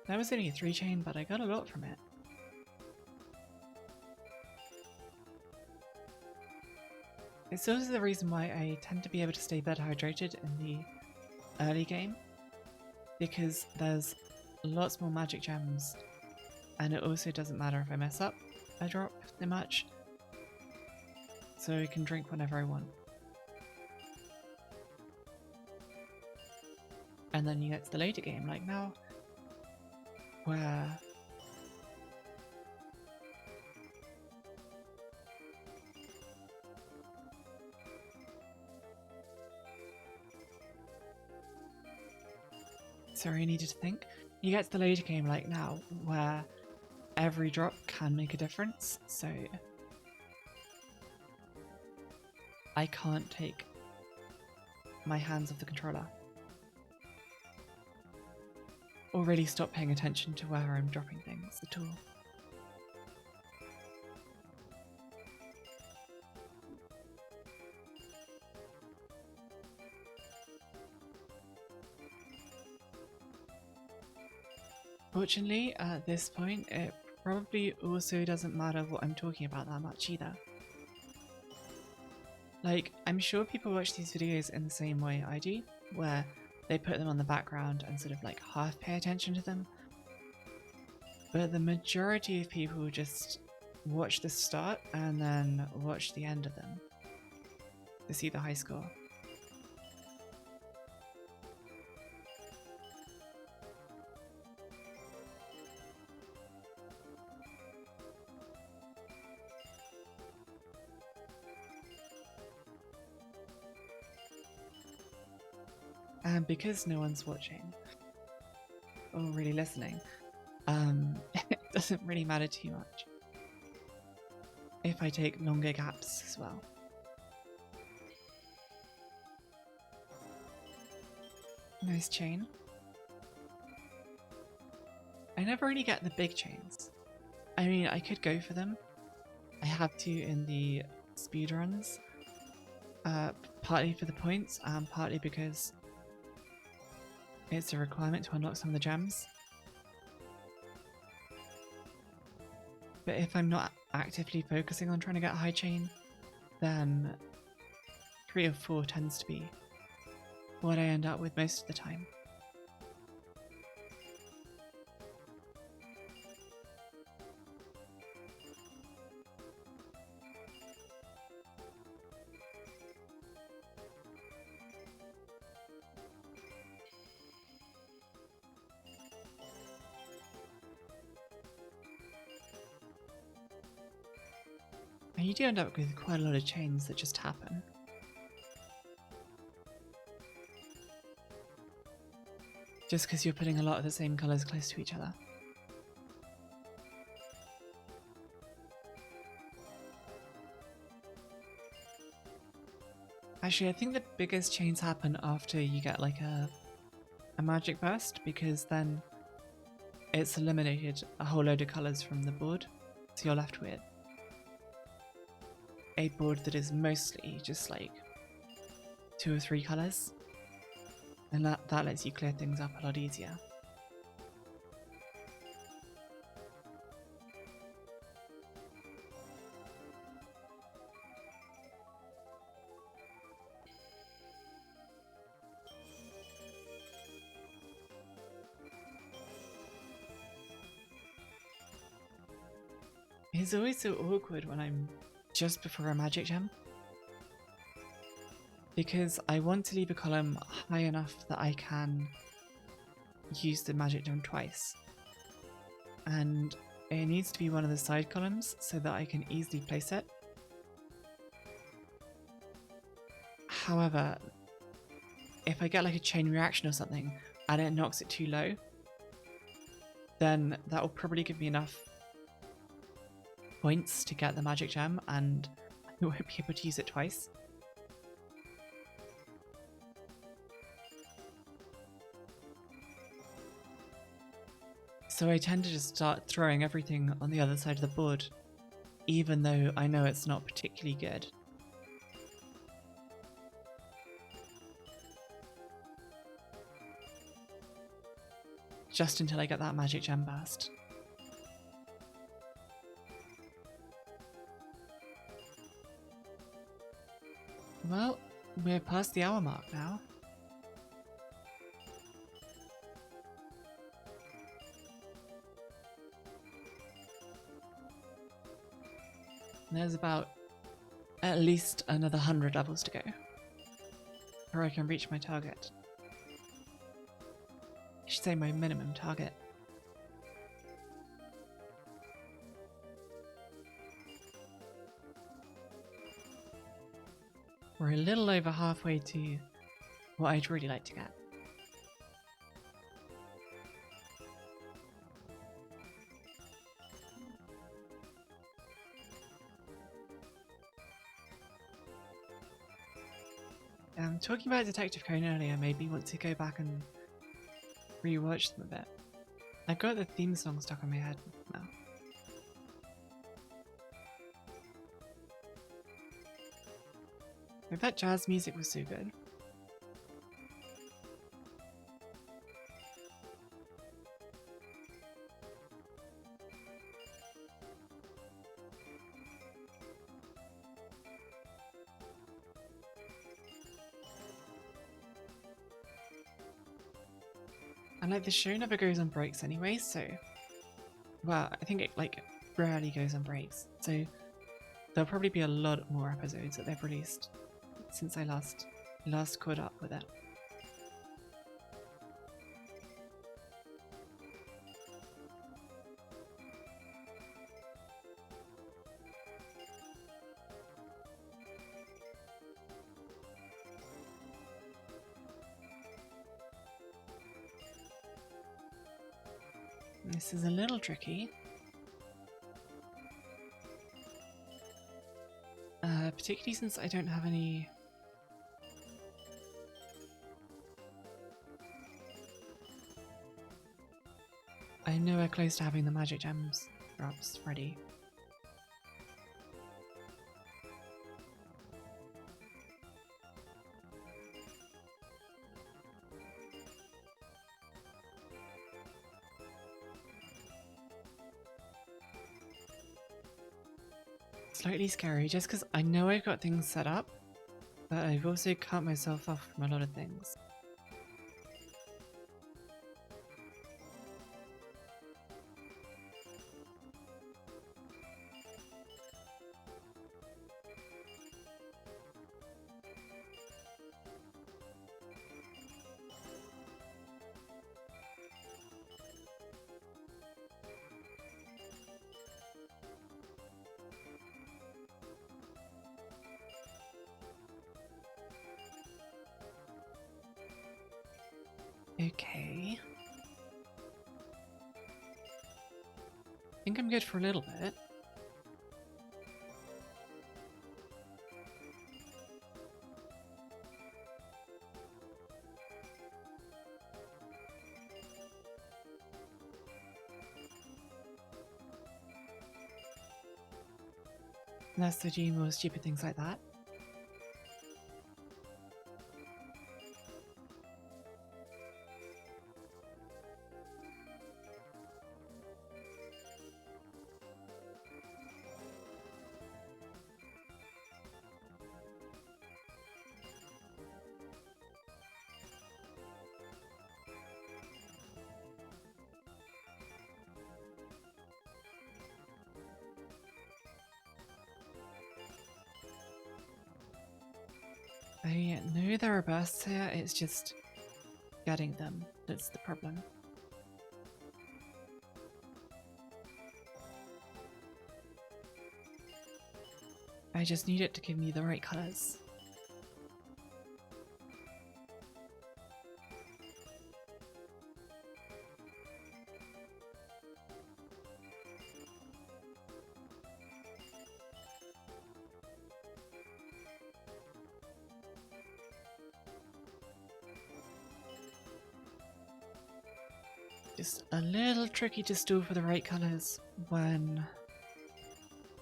That was only a 3-chain, but I got a lot from it. It's also the reason why I tend to be able to stay better hydrated in the early game, because there's lots more magic gems, and it also doesn't matter if I mess up a drop too much, so I can drink whenever I want. And then you get to the later game, like now, where sorry, I needed to think. You get to the later game like now, where every drop can make a difference, so I can't take my hands off the controller. Or really stop paying attention to where I'm dropping things at all. Fortunately, at this point, it probably also doesn't matter what I'm talking about that much either. Like, I'm sure people watch these videos in the same way I do, where they put them on the background and sort of like half pay attention to them. But the majority of people just watch the start and then watch the end of them to see the high score. And because no one's watching or really listening, it doesn't really matter too much if I take longer gaps as well. Nice chain. I never really get the big chains. I mean, I could go for them. I have to in the speedruns, partly for the points and partly because it's a requirement to unlock some of the gems. But if I'm not actively focusing on trying to get a high chain, then 3 or 4 tends to be what I end up with most of the time. And you do end up with quite a lot of chains that just happen. Just because you're putting a lot of the same colours close to each other. Actually, I think the biggest chains happen after you get like a magic burst, because then it's eliminated a whole load of colours from the board, so you're left with a board that is mostly just like 2 or 3 colours, and that lets you clear things up a lot easier. It's always so awkward when I'm just before a magic gem, because I want to leave a column high enough that I can use the magic gem twice, and it needs to be one of the side columns so that I can easily place it. However, if I get like a chain reaction or something and it knocks it too low, then that will probably give me enough points to get the magic gem and I won't be able to use it twice. So I tend to just start throwing everything on the other side of the board, even though I know it's not particularly good. Just until I get that magic gem burst. Well, we're past the hour mark now. There's about at least another 100 levels to go before I can reach my target. I should say my minimum target. We're a little over halfway to what I'd really like to get. Talking about Detective Conan earlier made me want to go back and rewatch them a bit. I've got the theme song stuck in my head now. If that jazz music was so good. And like the show never goes on breaks anyway, so well, I think it like rarely goes on breaks. So there'll probably be a lot more episodes that they've released since I last caught up with it. This is a little tricky. Particularly since I don't have any... I know we're close to having the magic gems drops ready. Slightly scary just because I know I've got things set up, but I've also cut myself off from a lot of things. Okay. I think I'm good for a little bit. Unless they do more stupid things like that. I know there are bursts here, it's just getting them that's the problem. I just need it to give me the right colours. just a little tricky to stool for the right colours when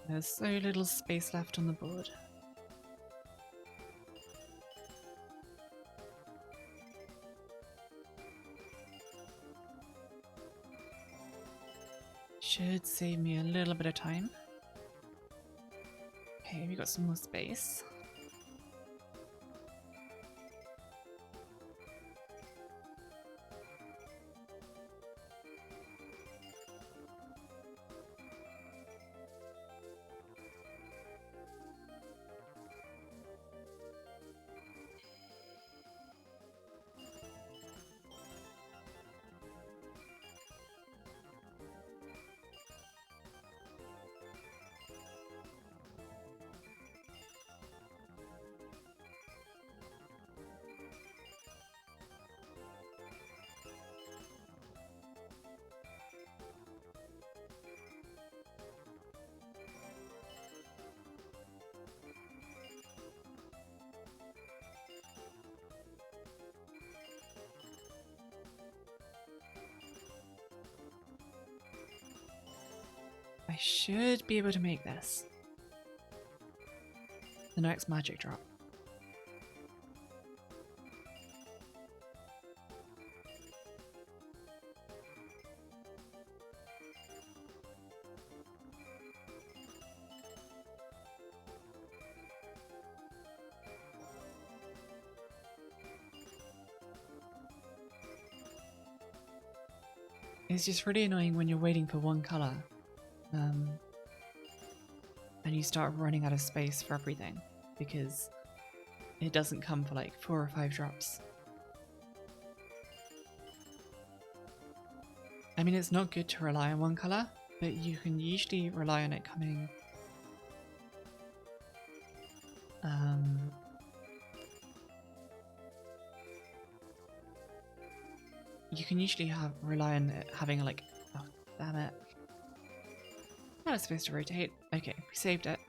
there's so little space left on the board. Should save me a little bit of time. Okay, we got some more space. I should be able to make this the next magic drop. It's just really annoying when you're waiting for one colour and you start running out of space for everything because it doesn't come for like 4 or 5 drops. I mean, it's not good to rely on one colour, but you can usually rely on it coming you can usually rely on it having like, oh damn it. I was supposed to rotate. Okay, we saved it.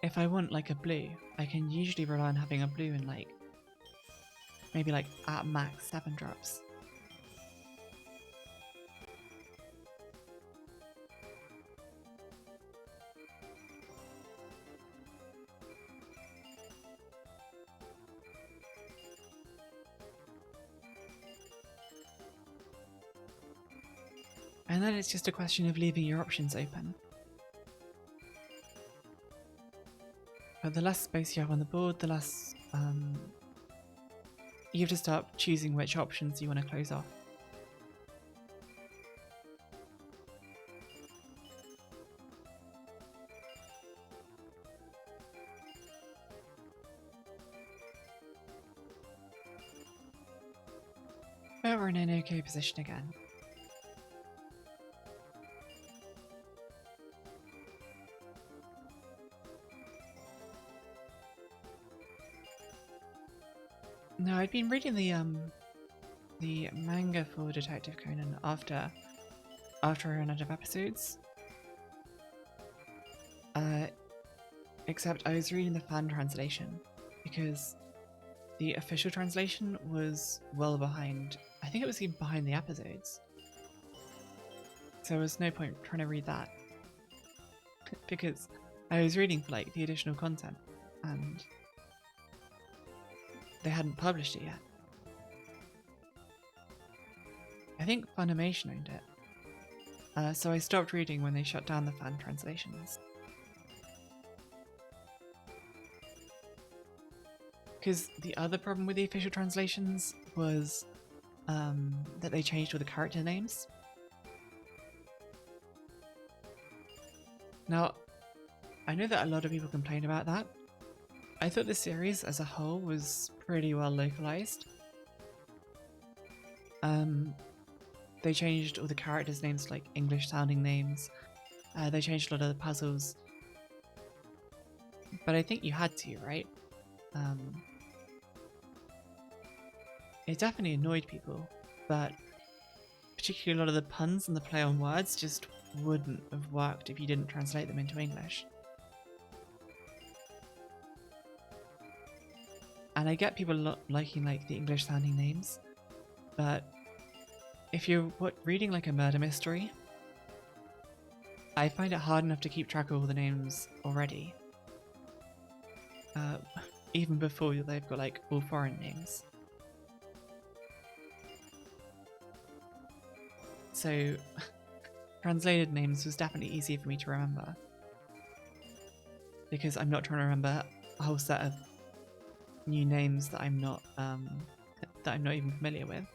If I want like a blue, I can usually rely on having a blue in like, maybe like at max 7 drops. And then it's just a question of leaving your options open. But the less space you have on the board, the less you have to start choosing which options you want to close off. But we're in an okay position again. No, I'd been reading the manga for Detective Conan after I ran out of episodes. Except I was reading the fan translation because the official translation was well behind. I think it was even behind the episodes. So there was no point trying to read that because I was reading for like the additional content and they hadn't published it yet. I think Funimation owned it. So I stopped reading when they shut down the fan translations. Because the other problem with the official translations was that they changed all the character names. Now, I know that a lot of people complain about that. I thought the series as a whole was pretty well localized. They changed all the characters' names to like English sounding names. They changed a lot of the puzzles. But I think you had to, right? It definitely annoyed people, but particularly a lot of the puns and the play on words just wouldn't have worked if you didn't translate them into English. And I get people liking like the English sounding names, but if you're reading like a murder mystery, I find it hard enough to keep track of all the names already. Even before they've got like all foreign names. So translated names was definitely easier for me to remember, because I'm not trying to remember a whole set of new names that I'm not even familiar with.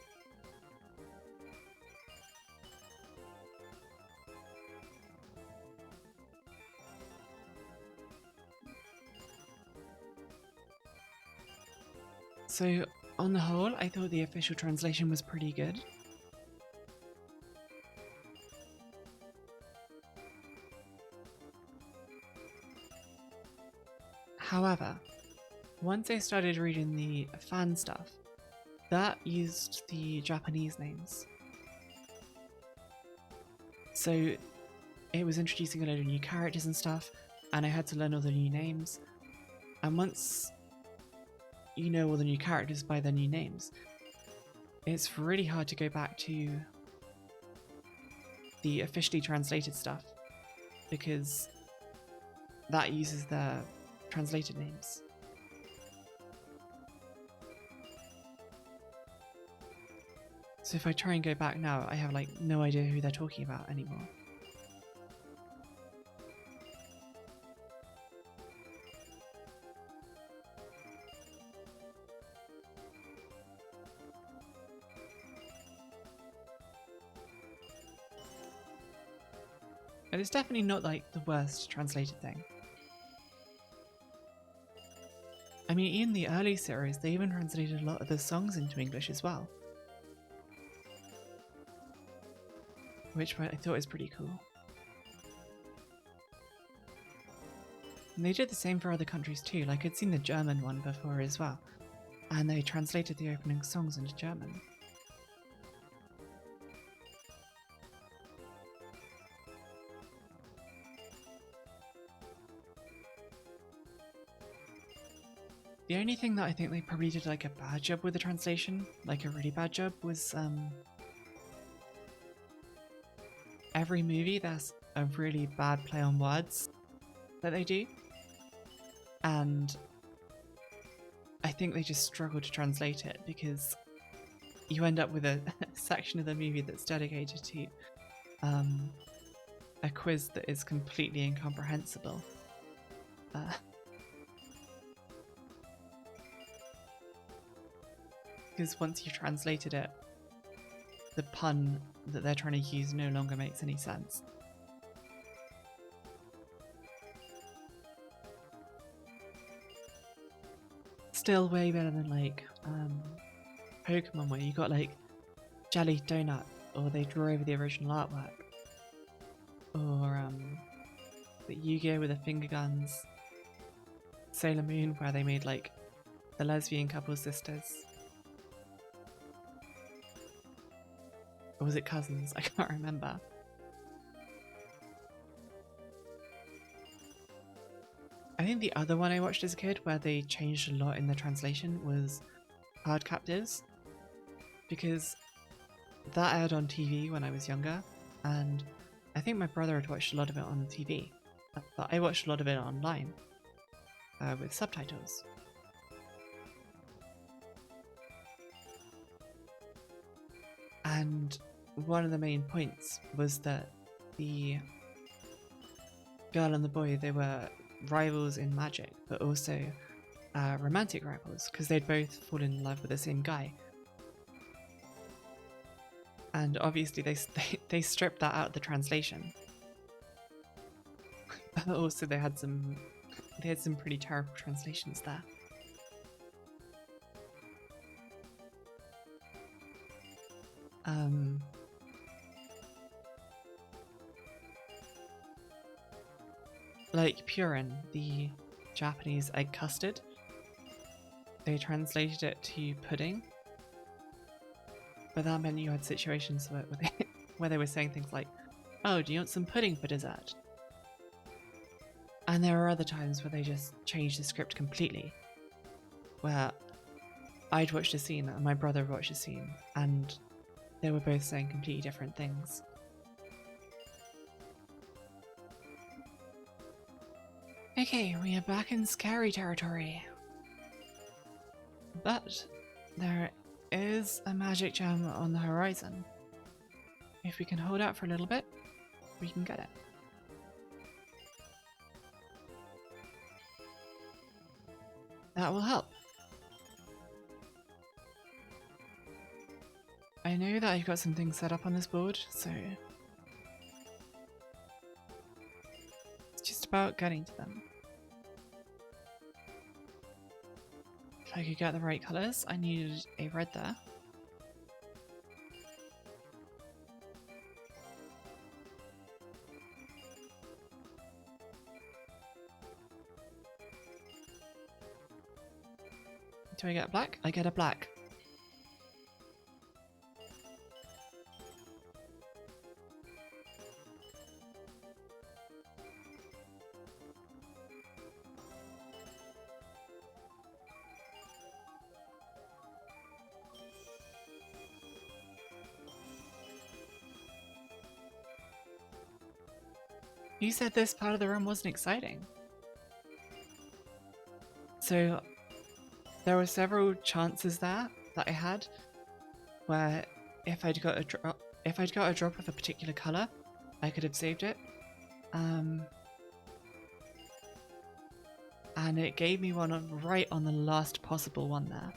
So on the whole, I thought the official translation was pretty good. However, once I started reading the fan stuff, that used the Japanese names. So it was introducing a load of new characters and stuff, and I had to learn all the new names. And once you know all the new characters by their new names, it's really hard to go back to the officially translated stuff, because that uses their translated names. So if I try and go back now, I have like no idea who they're talking about anymore. But it's definitely not like the worst translated thing. I mean, in the early series, they even translated a lot of the songs into English as well, which I thought was pretty cool. And they did the same for other countries too, like I'd seen the German one before as well, and they translated the opening songs into German. The only thing that I think they probably did like a bad job with the translation, like a really bad job, was every movie there's a really bad play on words that they do, and I think they just struggle to translate it, because you end up with a section of the movie that's dedicated to a quiz that is completely incomprehensible. Because once you've translated it, the pun that they're trying to use no longer makes any sense. Still way better than like Pokemon, where you got like Jelly Donut, or they draw over the original artwork, or the Yu-Gi-Oh with the finger guns, Sailor Moon, where they made like the lesbian couple sisters. Or was it cousins? I can't remember. I think the other one I watched as a kid where they changed a lot in the translation was Card Captors, because that aired on TV when I was younger, and I think my brother had watched a lot of it on TV, but I watched a lot of it online with subtitles. And one of the main points was that the girl and the boy, they were rivals in magic, but also romantic rivals, because they'd both fallen in love with the same guy. And obviously they stripped that out of the translation. But also they had some pretty terrible translations there. Like Purin, the Japanese egg custard, they translated it to pudding, but that meant you had situations where they were saying things like, "Oh, do you want some pudding for dessert?" And there are other times where they just changed the script completely, where I'd watched a scene and my brother watched a scene, and they were both saying completely different things. Okay, we are back in scary territory. But there is a magic gem on the horizon. If we can hold out for a little bit, we can get it. That will help. I know that I've got some things set up on this board, so it's just about getting to them. If I could get the right colours, I needed a red there. Do I get a black? I get a black. You said this part of the room wasn't exciting. So there were several chances there that I had where if I'd got a drop of a particular colour, I could have saved it. And it gave me one right on the last possible one there.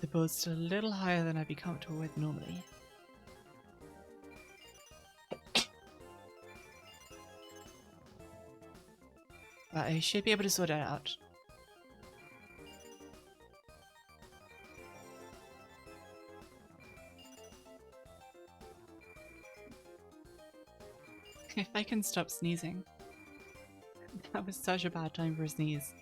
The board's still a little higher than I'd be comfortable with normally. But I should be able to sort it out. If I can stop sneezing. That was such a bad time for a sneeze.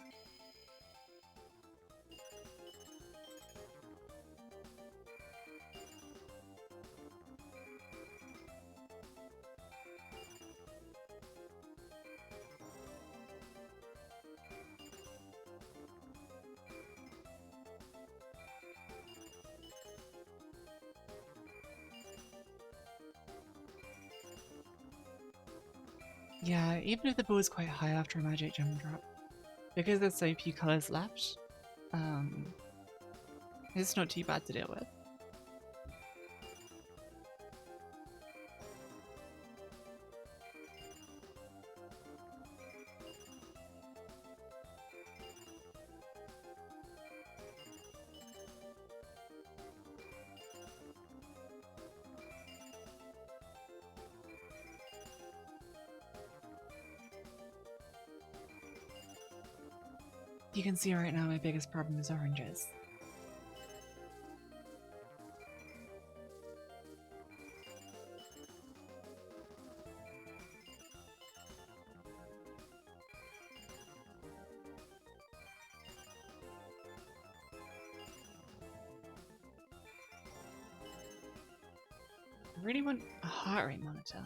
Yeah, even if the board's quite high after a magic gem drop, because there's so few colours left, it's not too bad to deal with. You can see right now my biggest problem is oranges. I really want a heart rate monitor.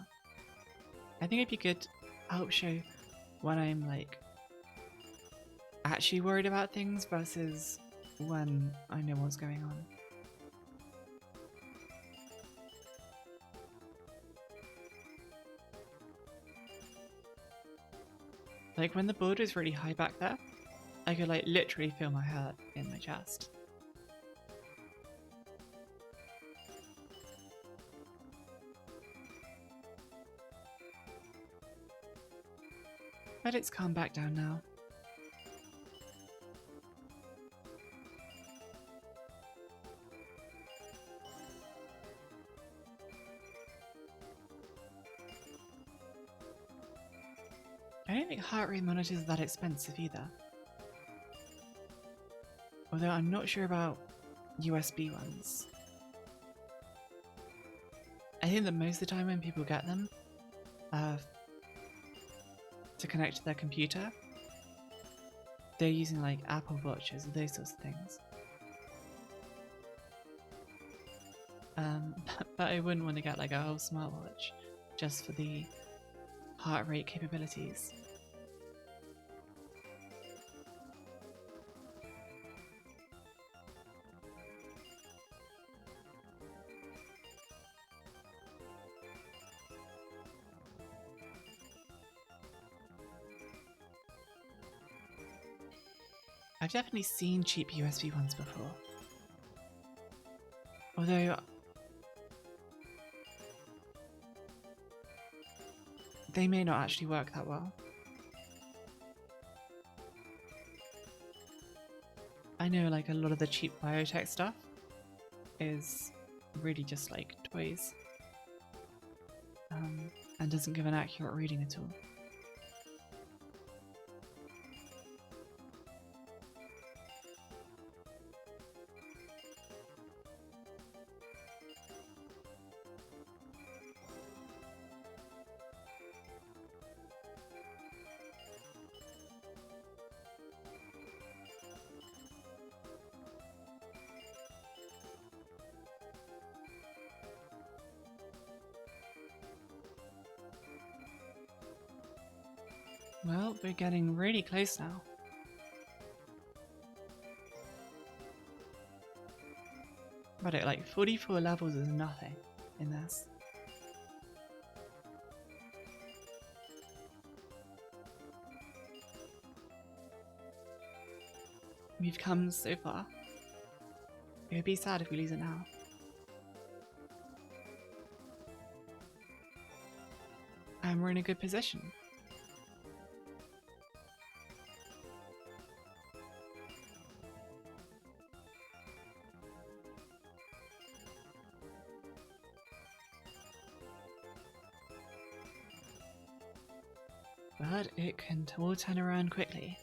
I think it'd be good to help show when I'm like actually worried about things versus when I know what's going on. Like when the board is really high back there, I could like literally feel my heart in my chest. But it's calmed back down now. I don't think heart rate monitors are that expensive either. Although I'm not sure about USB ones. I think that most of the time when people get them to connect to their computer, they're using like Apple Watches or those sorts of things. But I wouldn't want to get like a whole smartwatch just for the heart rate capabilities. I've definitely seen cheap USB ones before. Although they may not actually work that well. I know like a lot of the cheap biotech stuff is really just like toys and doesn't give an accurate reading at all. Well, we're getting really close now. But like 44 levels is nothing in this. We've come so far. It would be sad if we lose it now. And we're in a good position. But it can all turn around quickly.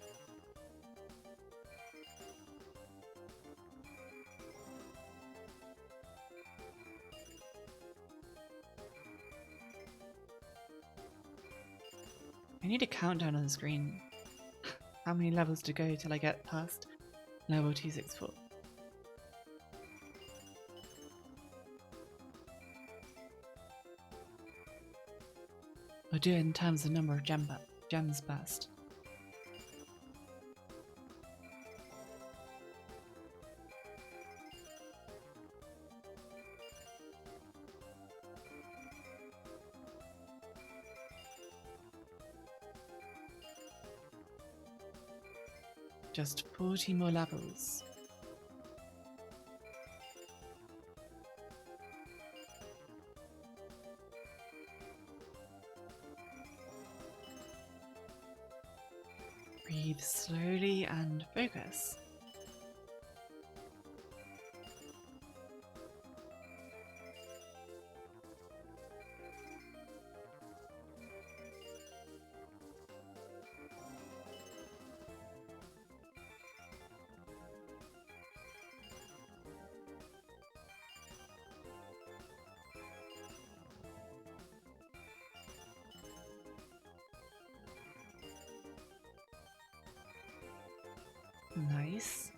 I need a countdown on the screen. How many levels to go till I get past level 264? I'll do it in terms of number of gems burst. Just 40 more levels. Breathe slowly and focus. Nice.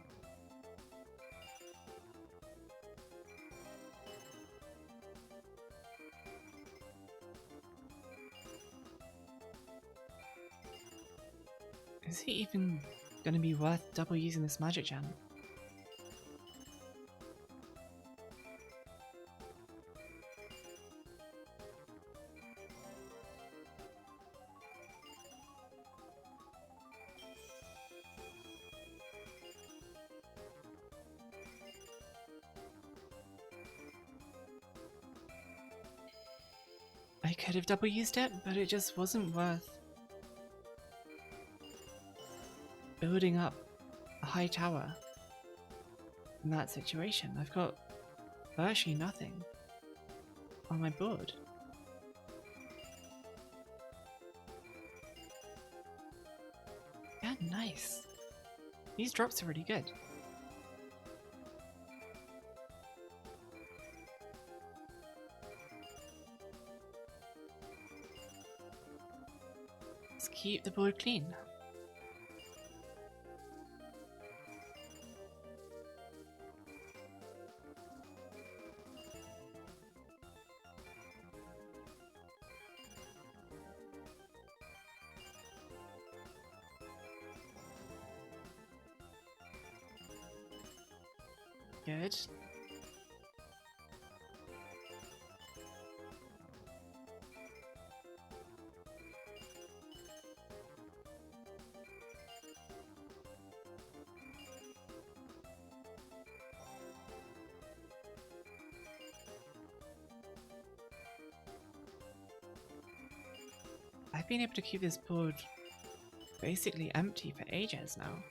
Is it even gonna be worth double using this magic gem? I could have double used it, but it just wasn't worth building up a high tower in that situation. I've got virtually nothing on my board. Yeah, nice. These drops are really good. Let's keep the board clean. Good. I've been able to keep this board basically empty for ages now.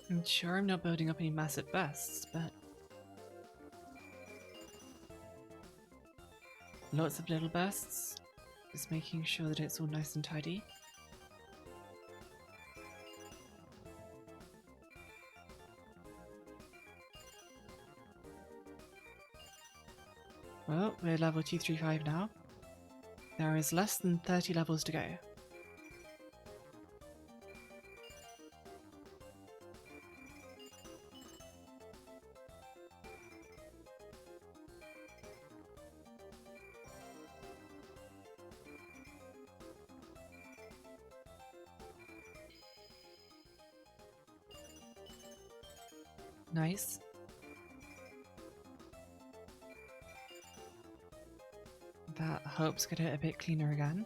I'm sure I'm not building up any massive bursts, but lots of little bursts. Just making sure that it's all nice and tidy. Well, we're level 235 now. There is less than 30 levels to go. Nice. That helps get it a bit cleaner again.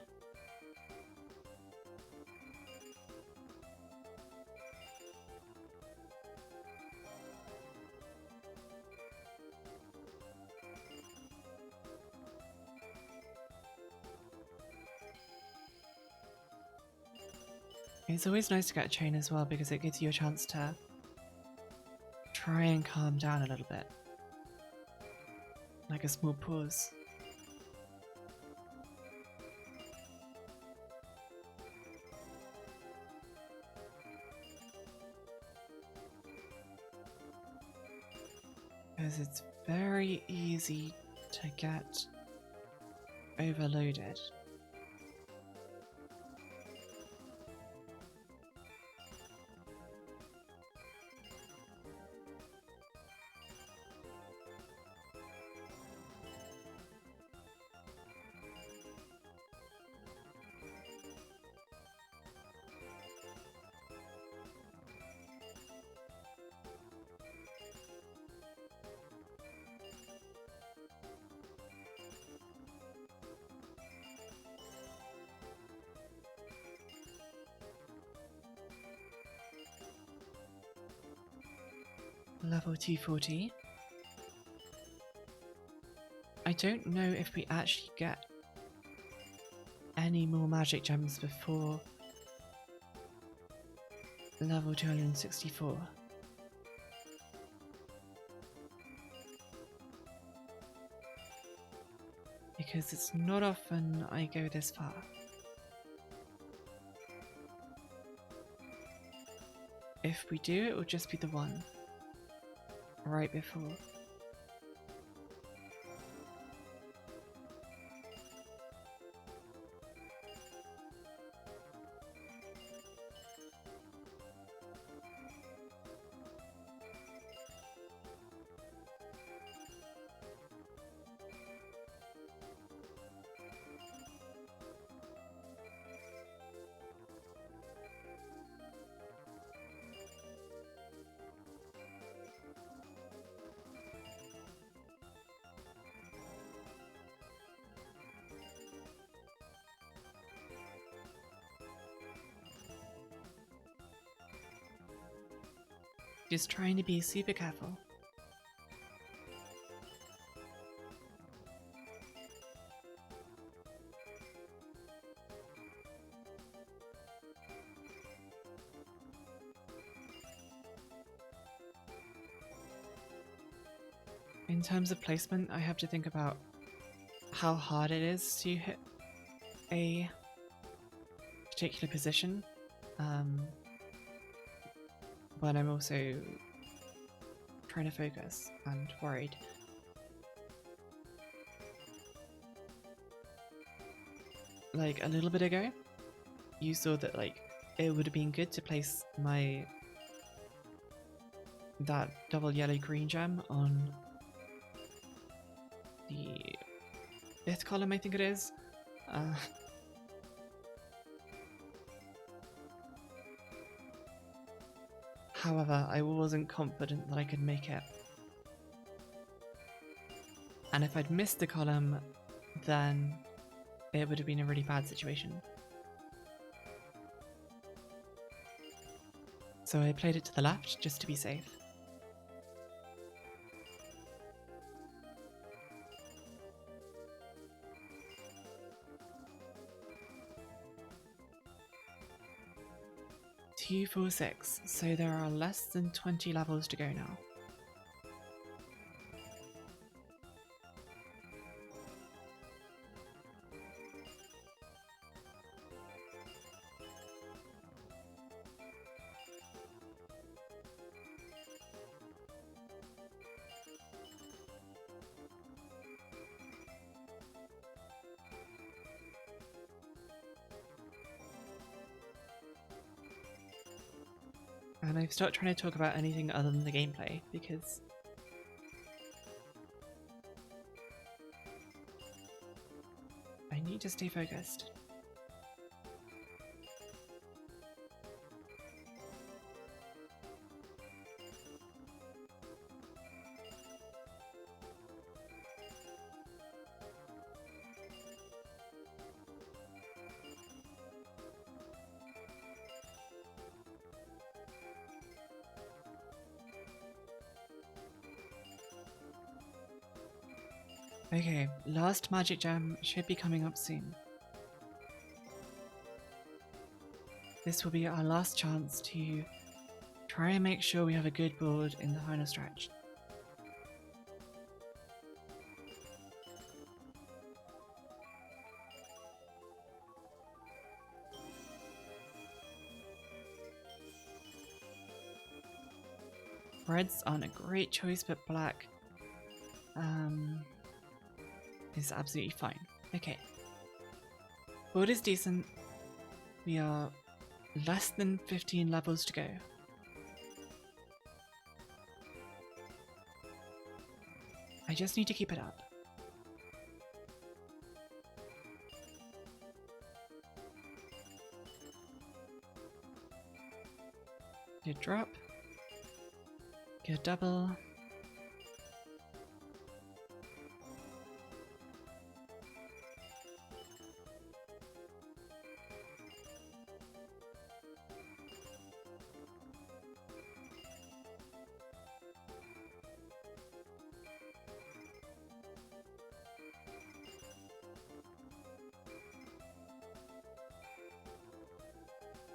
It's always nice to get a chain as well because it gives you a chance to try and calm down a little bit. Like a small pause. Because it's very easy to get overloaded. Level 240. I don't know if we actually get any more magic gems before level 264. Because it's not often I go this far. If we do, it will just be the one right before. Just trying to be super careful. in terms of placement, I have to think about how hard it is to hit a particular position. But I'm also trying to focus and worried. Like a little bit ago, you saw that like it would have been good to place that double yellow green gem on the 5th column, I think it is. However, I wasn't confident that I could make it. And if I'd missed the column, then it would have been a really bad situation. So I played it to the left just to be safe. Two, 4, 6. So there are less than 20 levels to go now. And I've stopped trying to talk about anything other than the gameplay because I need to stay focused. Okay, last magic gem should be coming up soon. This will be our last chance to try and make sure we have a good board in the final stretch. Reds aren't a great choice, but black is absolutely fine. Okay. Board is decent. We are less than 15 levels to go. I just need to keep it up. Good drop. Good double.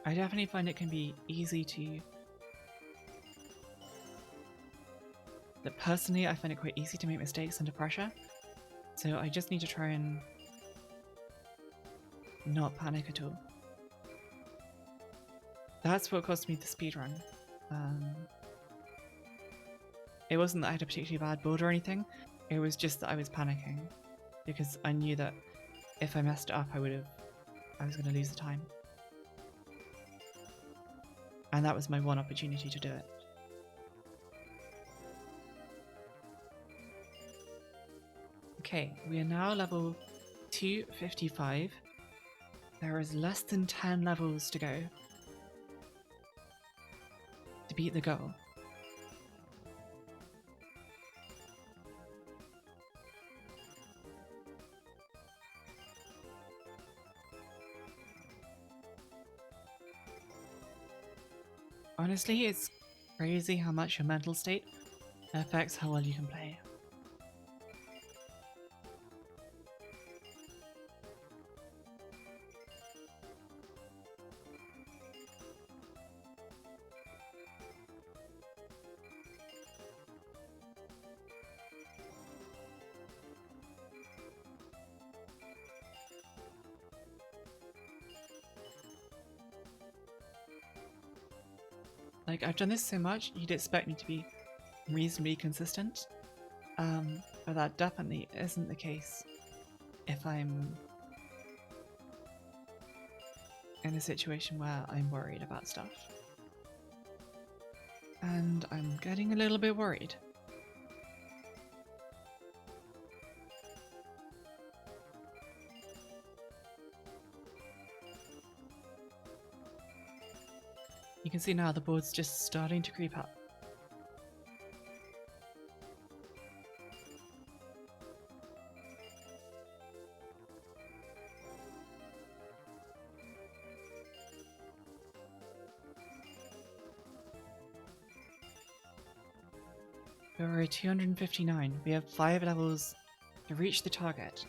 I definitely find it can be easy to... That personally, I find it quite easy to make mistakes under pressure. So I just need to try and not panic at all. That's what cost me the speedrun. It wasn't that I had a particularly bad board or anything, it was just that I was panicking. Because I knew that if I messed it up, I was going to lose the time. And that was my one opportunity to do it. Okay, we are now level 255. There is less than 10 levels to go to beat the goal. Honestly, it's crazy how much your mental state affects how well you can play. Like, I've done this so much, you'd expect me to be reasonably consistent. But that definitely isn't the case if I'm in a situation where I'm worried about stuff. And I'm getting a little bit worried. You can see now the board's just starting to creep up. We're at 259. We have 5 levels to reach the target.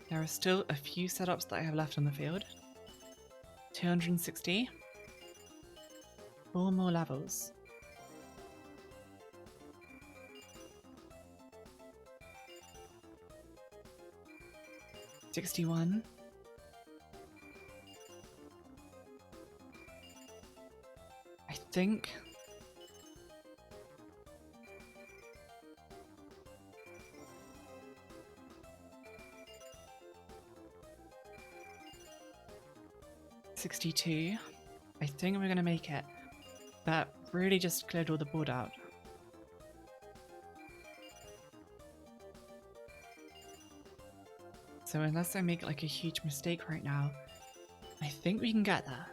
There are still a few setups that I have left on the field. 260. 4 more levels. $61. I think. $62. I think we're gonna make it. That really just cleared all the board out. So unless I make like a huge mistake right now, I think we can get there.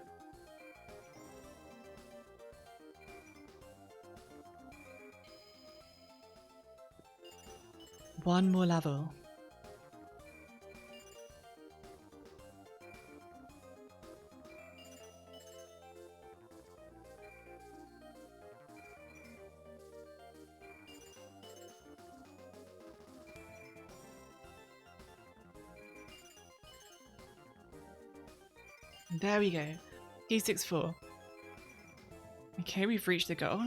One more level. There we go. T64. Okay, we've reached the goal.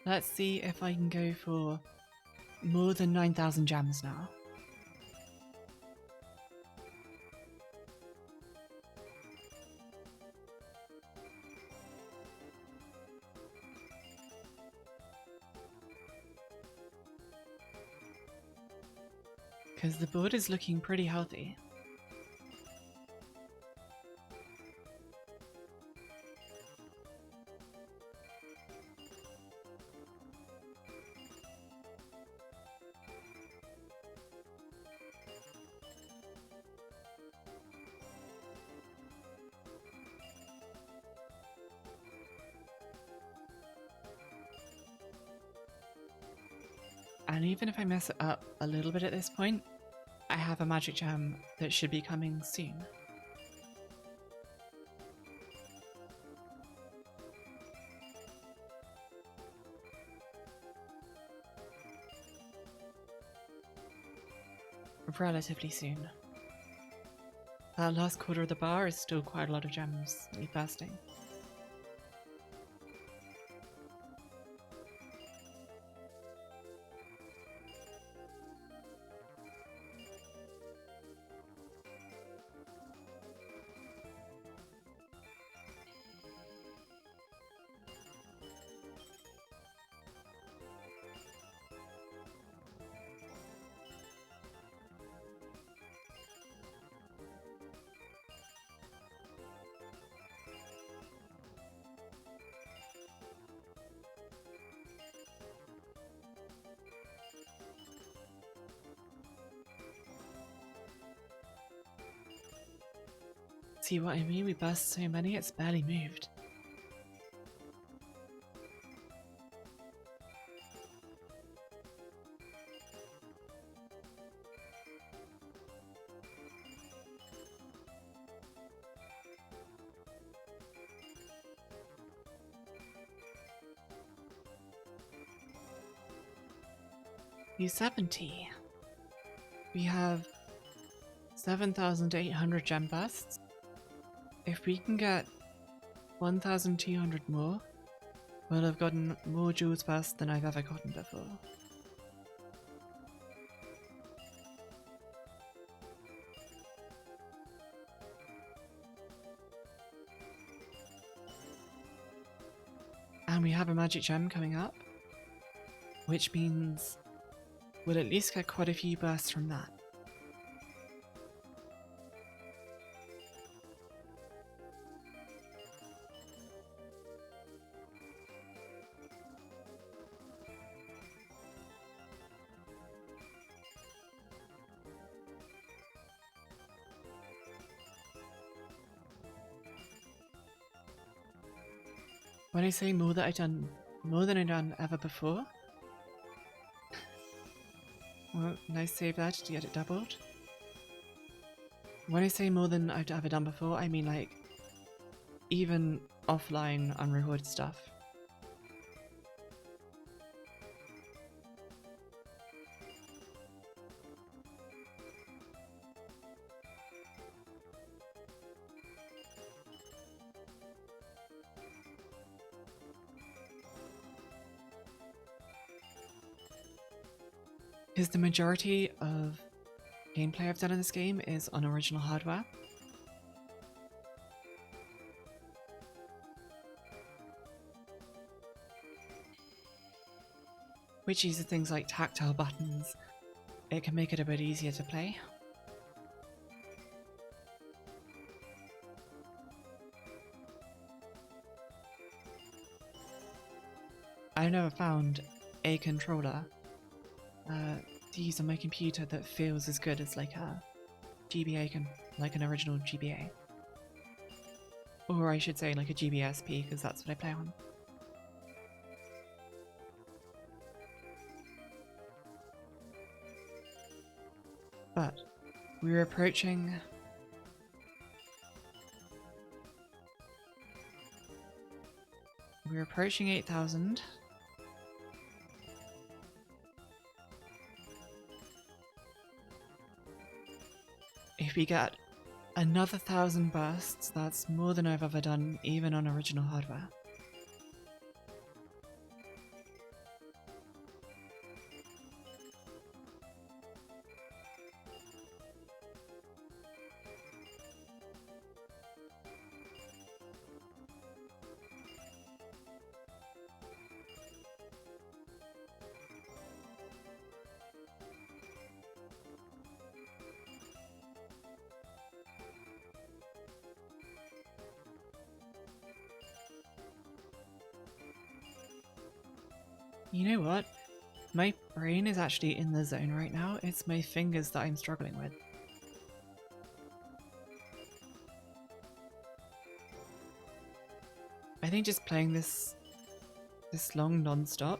Let's see if I can go for more than 9,000 gems now. Because the board is looking pretty healthy. And even if I mess it up a little bit at this point, I have a magic gem that should be coming soon. Relatively soon. That last quarter of the bar is still quite a lot of gems bursting. See what I mean? We burst so many, it's barely moved. U70. We have 7,800 gem bursts. If we can get 1,200 more, will have gotten more jewels burst than I've ever gotten before. And we have a magic gem coming up, which means we'll at least get quite a few bursts from that. When I say more than I've done ever before, well, nice save that to get it doubled. When I say more than I've ever done before, I mean like even offline unrewarded stuff. Because the majority of gameplay I've done in this game is on original hardware. Which uses things like tactile buttons. It can make it a bit easier to play. I've never found a controller to use on my computer that feels as good as like a GBA, like an original GBA. Or I should say like a GBSP, because that's what I play on. But we're approaching We're approaching 8,000. If we get another 1,000 bursts, that's more than I've ever done, even on original hardware. You know what? My brain is actually in the zone right now. It's my fingers that I'm struggling with. I think just playing this long non-stop,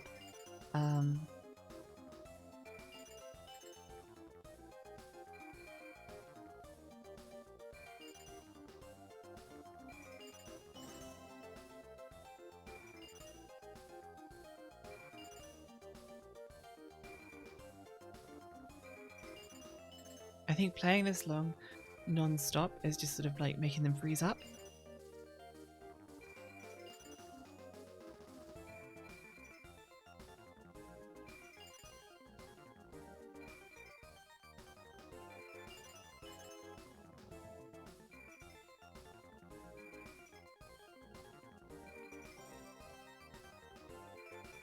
I think playing this long non-stop is just sort of like making them freeze up.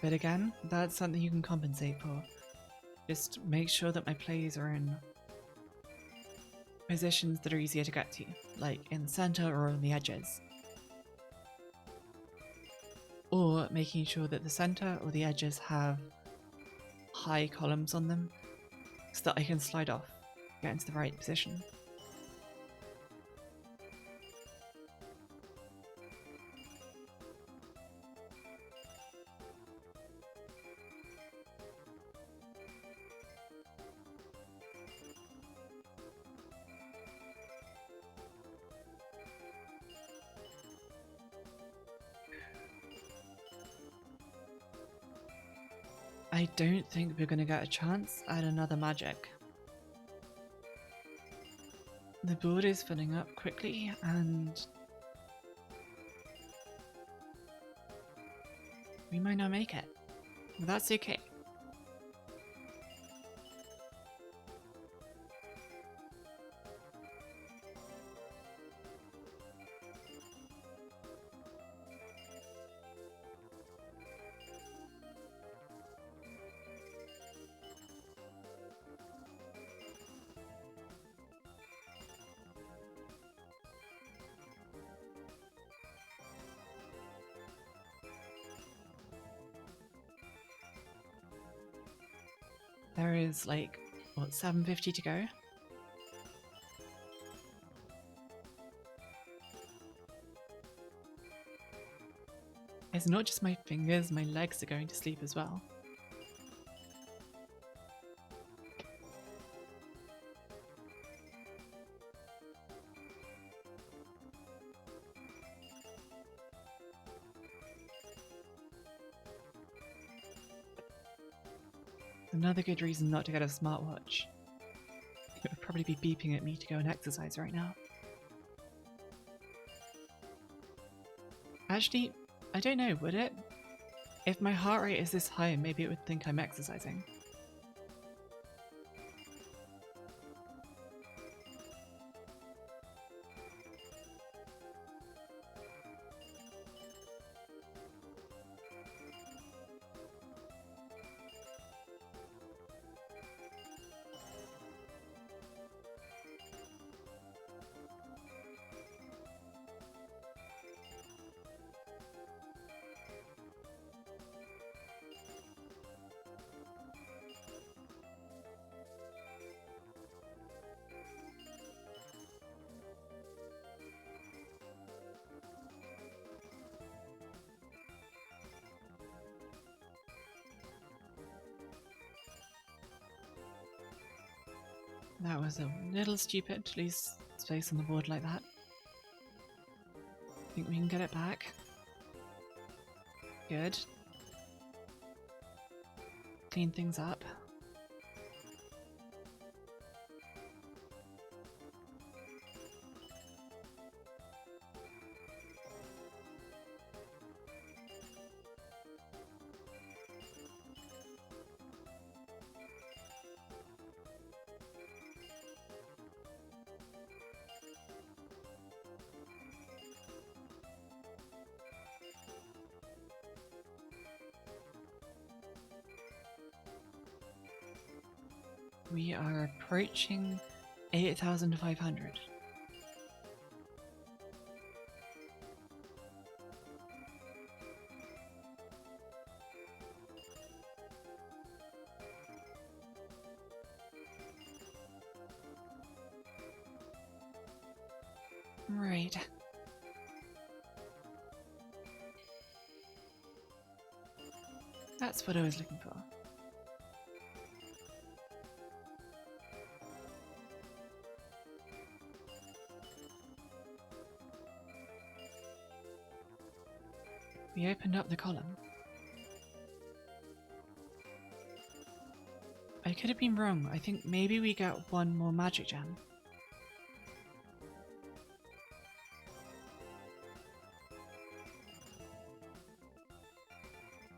But again, that's something you can compensate for. Just make sure that my plays are in positions that are easier to get to, like in the center or on the edges. Or making sure that the center or the edges have high columns on them so that I can slide off, get into the right position. I don't think we're going to get a chance at another magic. The board is filling up quickly, and We might not make it. But that's okay. There is like, what, 750 to go? It's not just my fingers, my legs are going to sleep as well. Another good reason not to get a smartwatch. It would probably be beeping at me to go and exercise right now. Actually, I don't know, would it? If my heart rate is this high, maybe it would think I'm exercising. That was a little stupid to lose space on the board like that. Think we can get it back. Good. Clean things up. We are approaching 8,500. Right. That's what I was looking for. We opened up the column. I could have been wrong. I think maybe we get one more magic gem.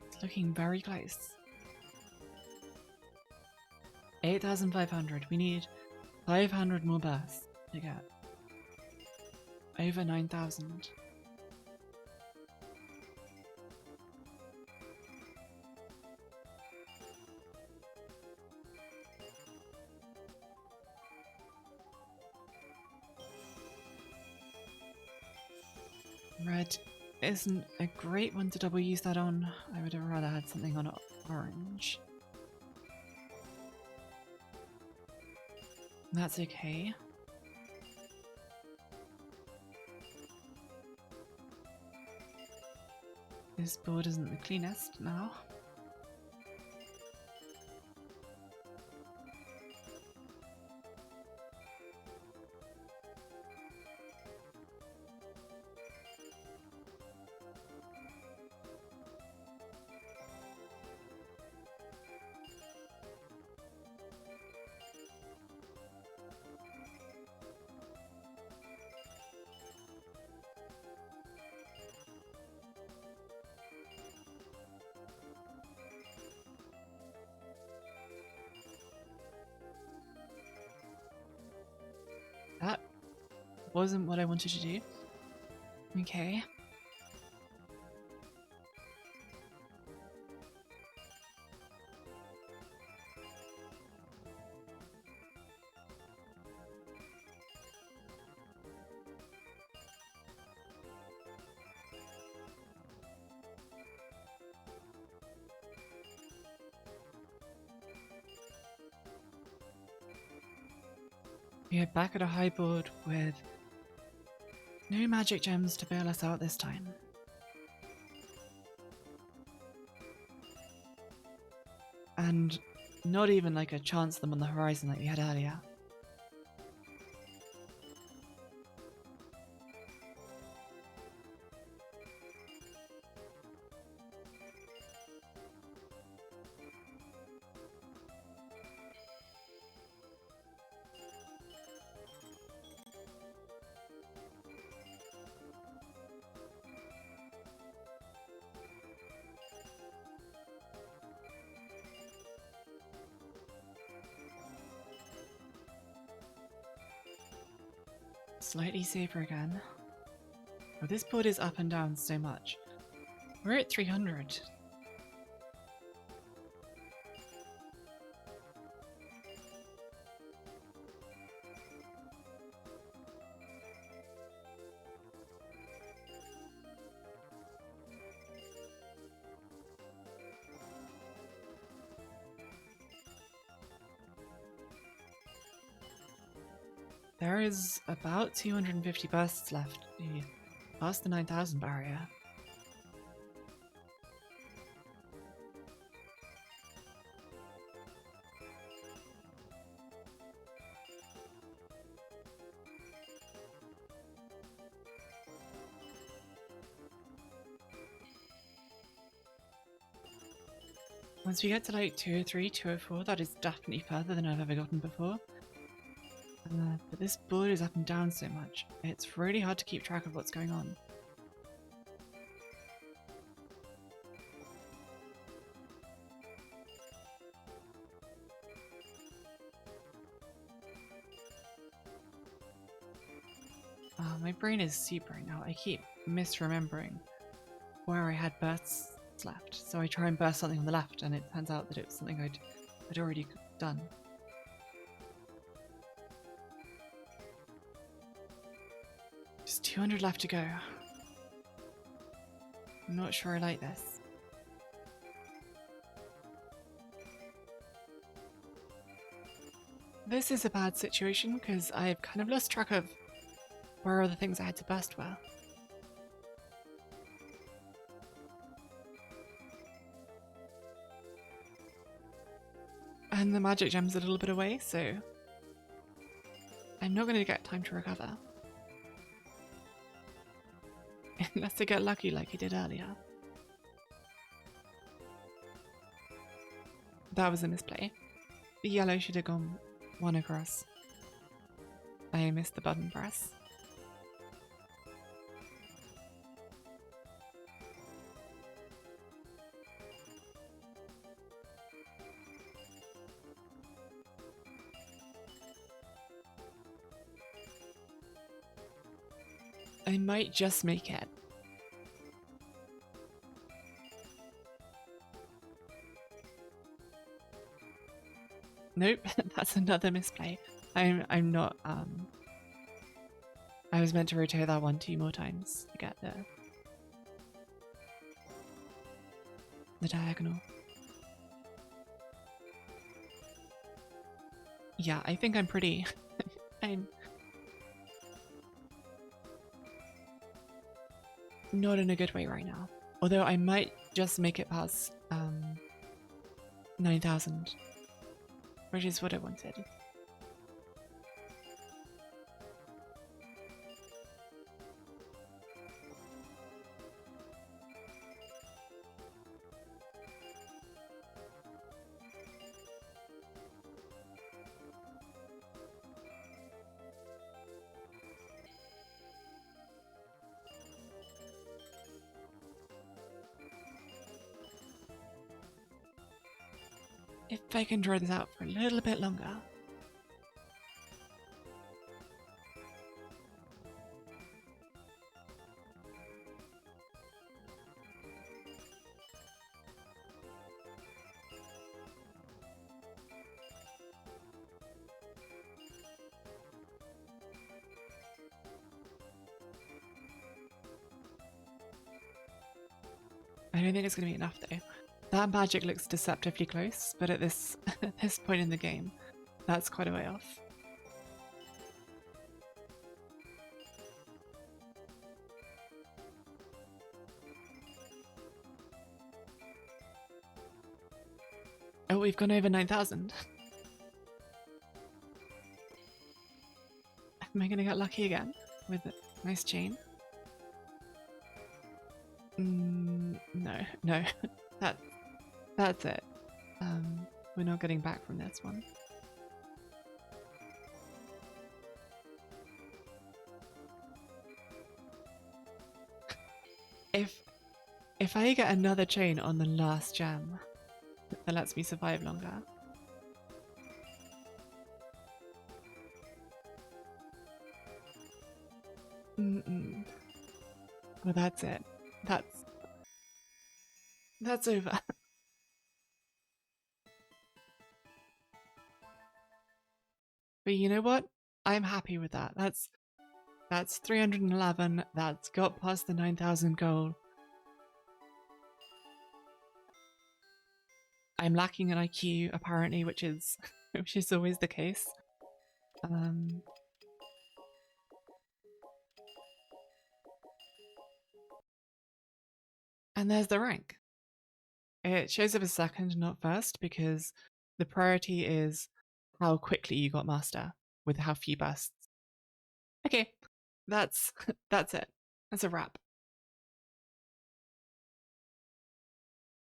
It's looking very close. 8,500. We need 500 more bursts to get over 9,000. Red isn't a great one to double use that on. I would have rather had something on orange. That's okay. This board isn't the cleanest now. wasn't what I wanted to do. Okay. We are back at a high board with no magic gems to bail us out this time. And not even like a chance of them on the horizon like we had earlier. Slightly safer again. Oh, this board is up and down so much. We're at 300. There is about 250 bursts left to pass the 9,000 barrier. Once we get to like 203, 204, that is definitely further than I've ever gotten before. But this board is up and down so much, it's really hard to keep track of what's going on. My brain is super right now. I keep misremembering where I had bursts left, so I try and burst something on the left, and it turns out that it was something I'd already done. Just 200 left to go. I'm not sure I like this. This is a bad situation because I've kind of lost track of where are the things I had to burst were. And the magic gem's a little bit away, so I'm not going to get time to recover. Unless I get lucky like I did earlier. That was a misplay. The yellow should have gone one across. I missed the button press. I might just make it. Nope, that's another misplay. I'm not I was meant to rotate that one 2 more times to get the diagonal. Yeah, I think I'm pretty I'm not in a good way right now. Although I might just make it past 9,000. Which is what I wanted. If I can draw this out for a little bit longer. I don't think it's going to be enough though. That magic looks deceptively close, but at this this point in the game, that's quite a way off. Oh, we've gone over 9,000. Am I going to get lucky again with a nice chain? No, no. That's it. We're not getting back from this one. If I get another chain on the last gem that lets me survive longer. Well, that's it. That's over. But you know what? I'm happy with that. That's 311. That's got past the 9,000 goal. I'm lacking an IQ apparently, which is always the case. And there's the rank. It shows up as second, not first, because the priority is how quickly you got master with how few bursts. Okay, that's it. That's a wrap.